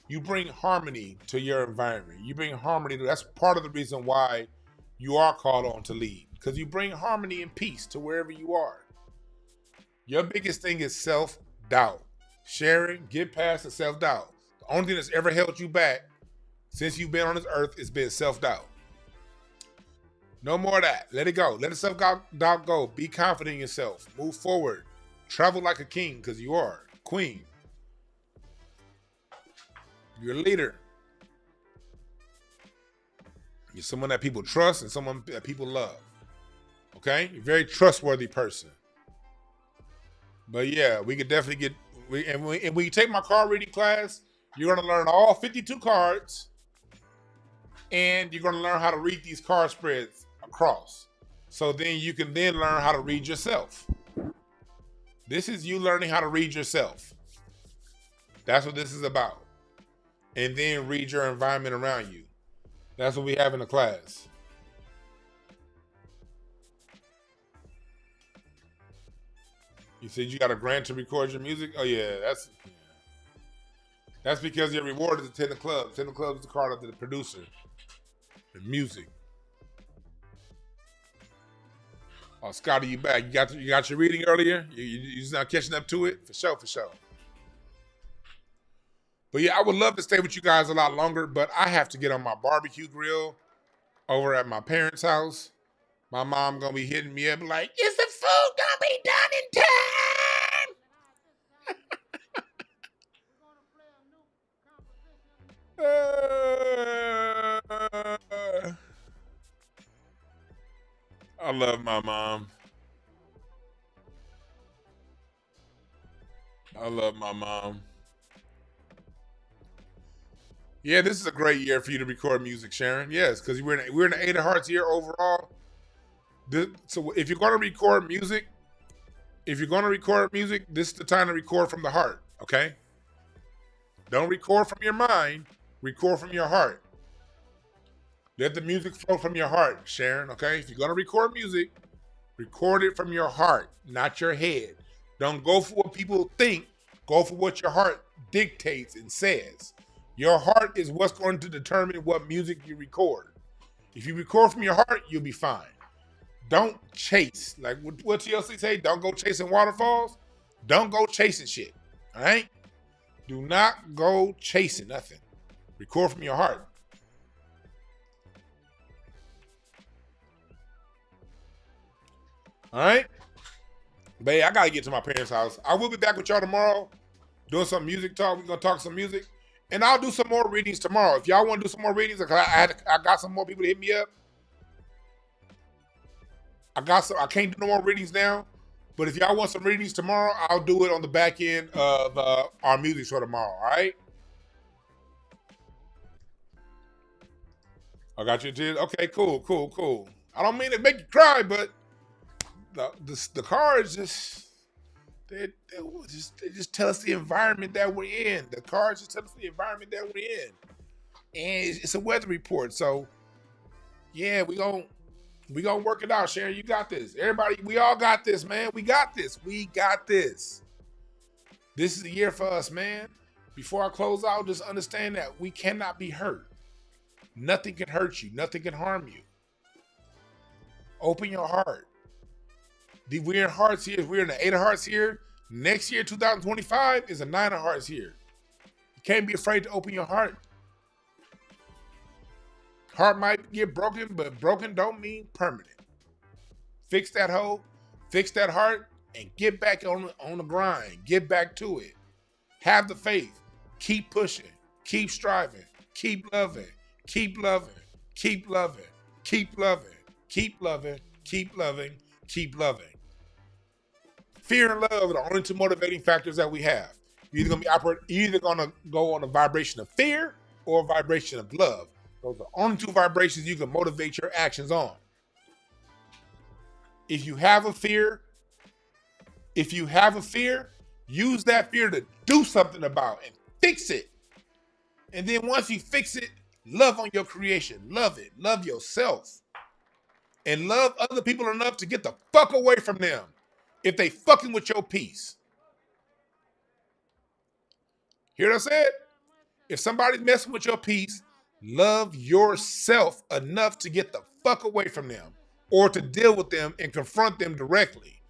you bring harmony to your environment. You bring harmony. That's part of the reason why you are called on to lead, because you bring harmony and peace to wherever you are. Your biggest thing is self-doubt. Sharon, get past the self-doubt. The only thing that's ever held you back since you've been on this earth has been self-doubt. No more of that. Let it go. Let the self-doubt go. Be confident in yourself. Move forward. Travel like a king, because you are. Queen. You're a leader. You're someone that people trust and someone that people love. Okay? You're a very trustworthy person. But yeah, we could definitely get, and when you take my card reading class, you're going to learn all 52 cards, and you're going to learn how to read these card spreads across. So then you can then learn how to read yourself. This is you learning how to read yourself. That's what this is about. And then read your environment around you. That's what we have in the class. You said you got a grant to record your music? Oh yeah, that's because your reward is attend the club. Attend the club is the card of the producer. The music. Oh, Scotty, you back? You got your reading earlier? You just not catching up to it? For sure, for sure. But yeah, I would love to stay with you guys a lot longer, but I have to get on my barbecue grill over at my parents' house. My mom gonna be hitting me up like, is the food gonna be done in time? I love my mom. I love my mom. Yeah, this is a great year for you to record music, Sharon. Yes, because we're in the 8 of Hearts year overall. So if you're going to record music, this is the time to record from the heart, okay? Don't record from your mind, record from your heart. Let the music flow from your heart, Sharon, okay? If you're going to record music, record it from your heart, not your head. Don't go for what people think, go for what your heart dictates and says. Your heart is what's going to determine what music you record. If you record from your heart, you'll be fine. Don't chase. Like what TLC say, don't go chasing waterfalls. Don't go chasing shit. All right? Do not go chasing nothing. Record from your heart. All right? But hey, I got to get to my parents' house. I will be back with y'all tomorrow doing some music talk. We're going to talk some music. And I'll do some more readings tomorrow. If y'all want to do some more readings, I got some more people to hit me up. I can't do no more readings now. But if y'all want some readings tomorrow, I'll do it on the back end of our music show tomorrow. All right? I got you, Tiz. Okay, cool. I don't mean to make you cry, but the cards just they just tell us the environment that we're in. The cards just tell us the environment that we're in, and it's a weather report. So yeah, we gonna work it out. Sharon, you got this. Everybody, we all got this, man. We got this. This is a year for us, man. Before I close out, just understand that we cannot be hurt. Nothing can hurt you. Nothing can harm you. Open your heart. We're in hearts here. We're in the 8 of Hearts here. Next year, 2025, is a 9 of Hearts here. You can't be afraid to open your heart. Heart might get broken, but broken don't mean permanent. Fix that hole, fix that heart, and get back on the grind. Get back to it. Have the faith. Keep pushing. Keep striving. Keep loving. Keep loving. Keep loving. Keep loving. Keep loving. Keep loving. Keep loving. Fear and love are the only two motivating factors that we have. You're either gonna go on a vibration of fear or a vibration of love. Those are the only two vibrations you can motivate your actions on. If you have a fear, use that fear to do something about and fix it. And then once you fix it, love on your creation. Love it. Love yourself. And love other people enough to get the fuck away from them. if they fucking with your peace. Hear what I said? If somebody's messing with your peace, love yourself enough to get the fuck away from them or to deal with them and confront them directly.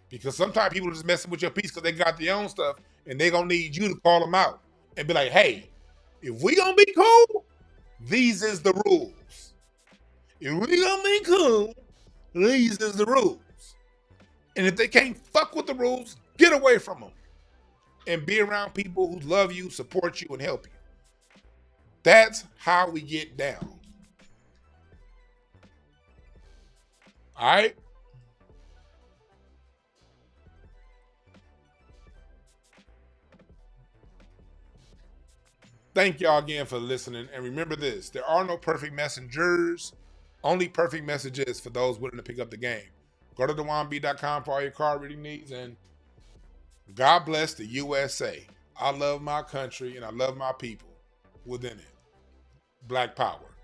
Because sometimes people are just messing with your peace because they got their own stuff and they gonna need you to call them out and be like, hey, if we gonna be cool, these is the rules. If we gonna be cool, these is the rules. And if they can't fuck with the rules, get away from them and be around people who love you, support you, and help you. That's how we get down. All right? Thank y'all again for listening. And remember this, there are no perfect messengers, only perfect messages for those willing to pick up the game. Go to thewanb.com for all your card reading needs, and God bless the USA. I love my country and I love my people within it. Black power.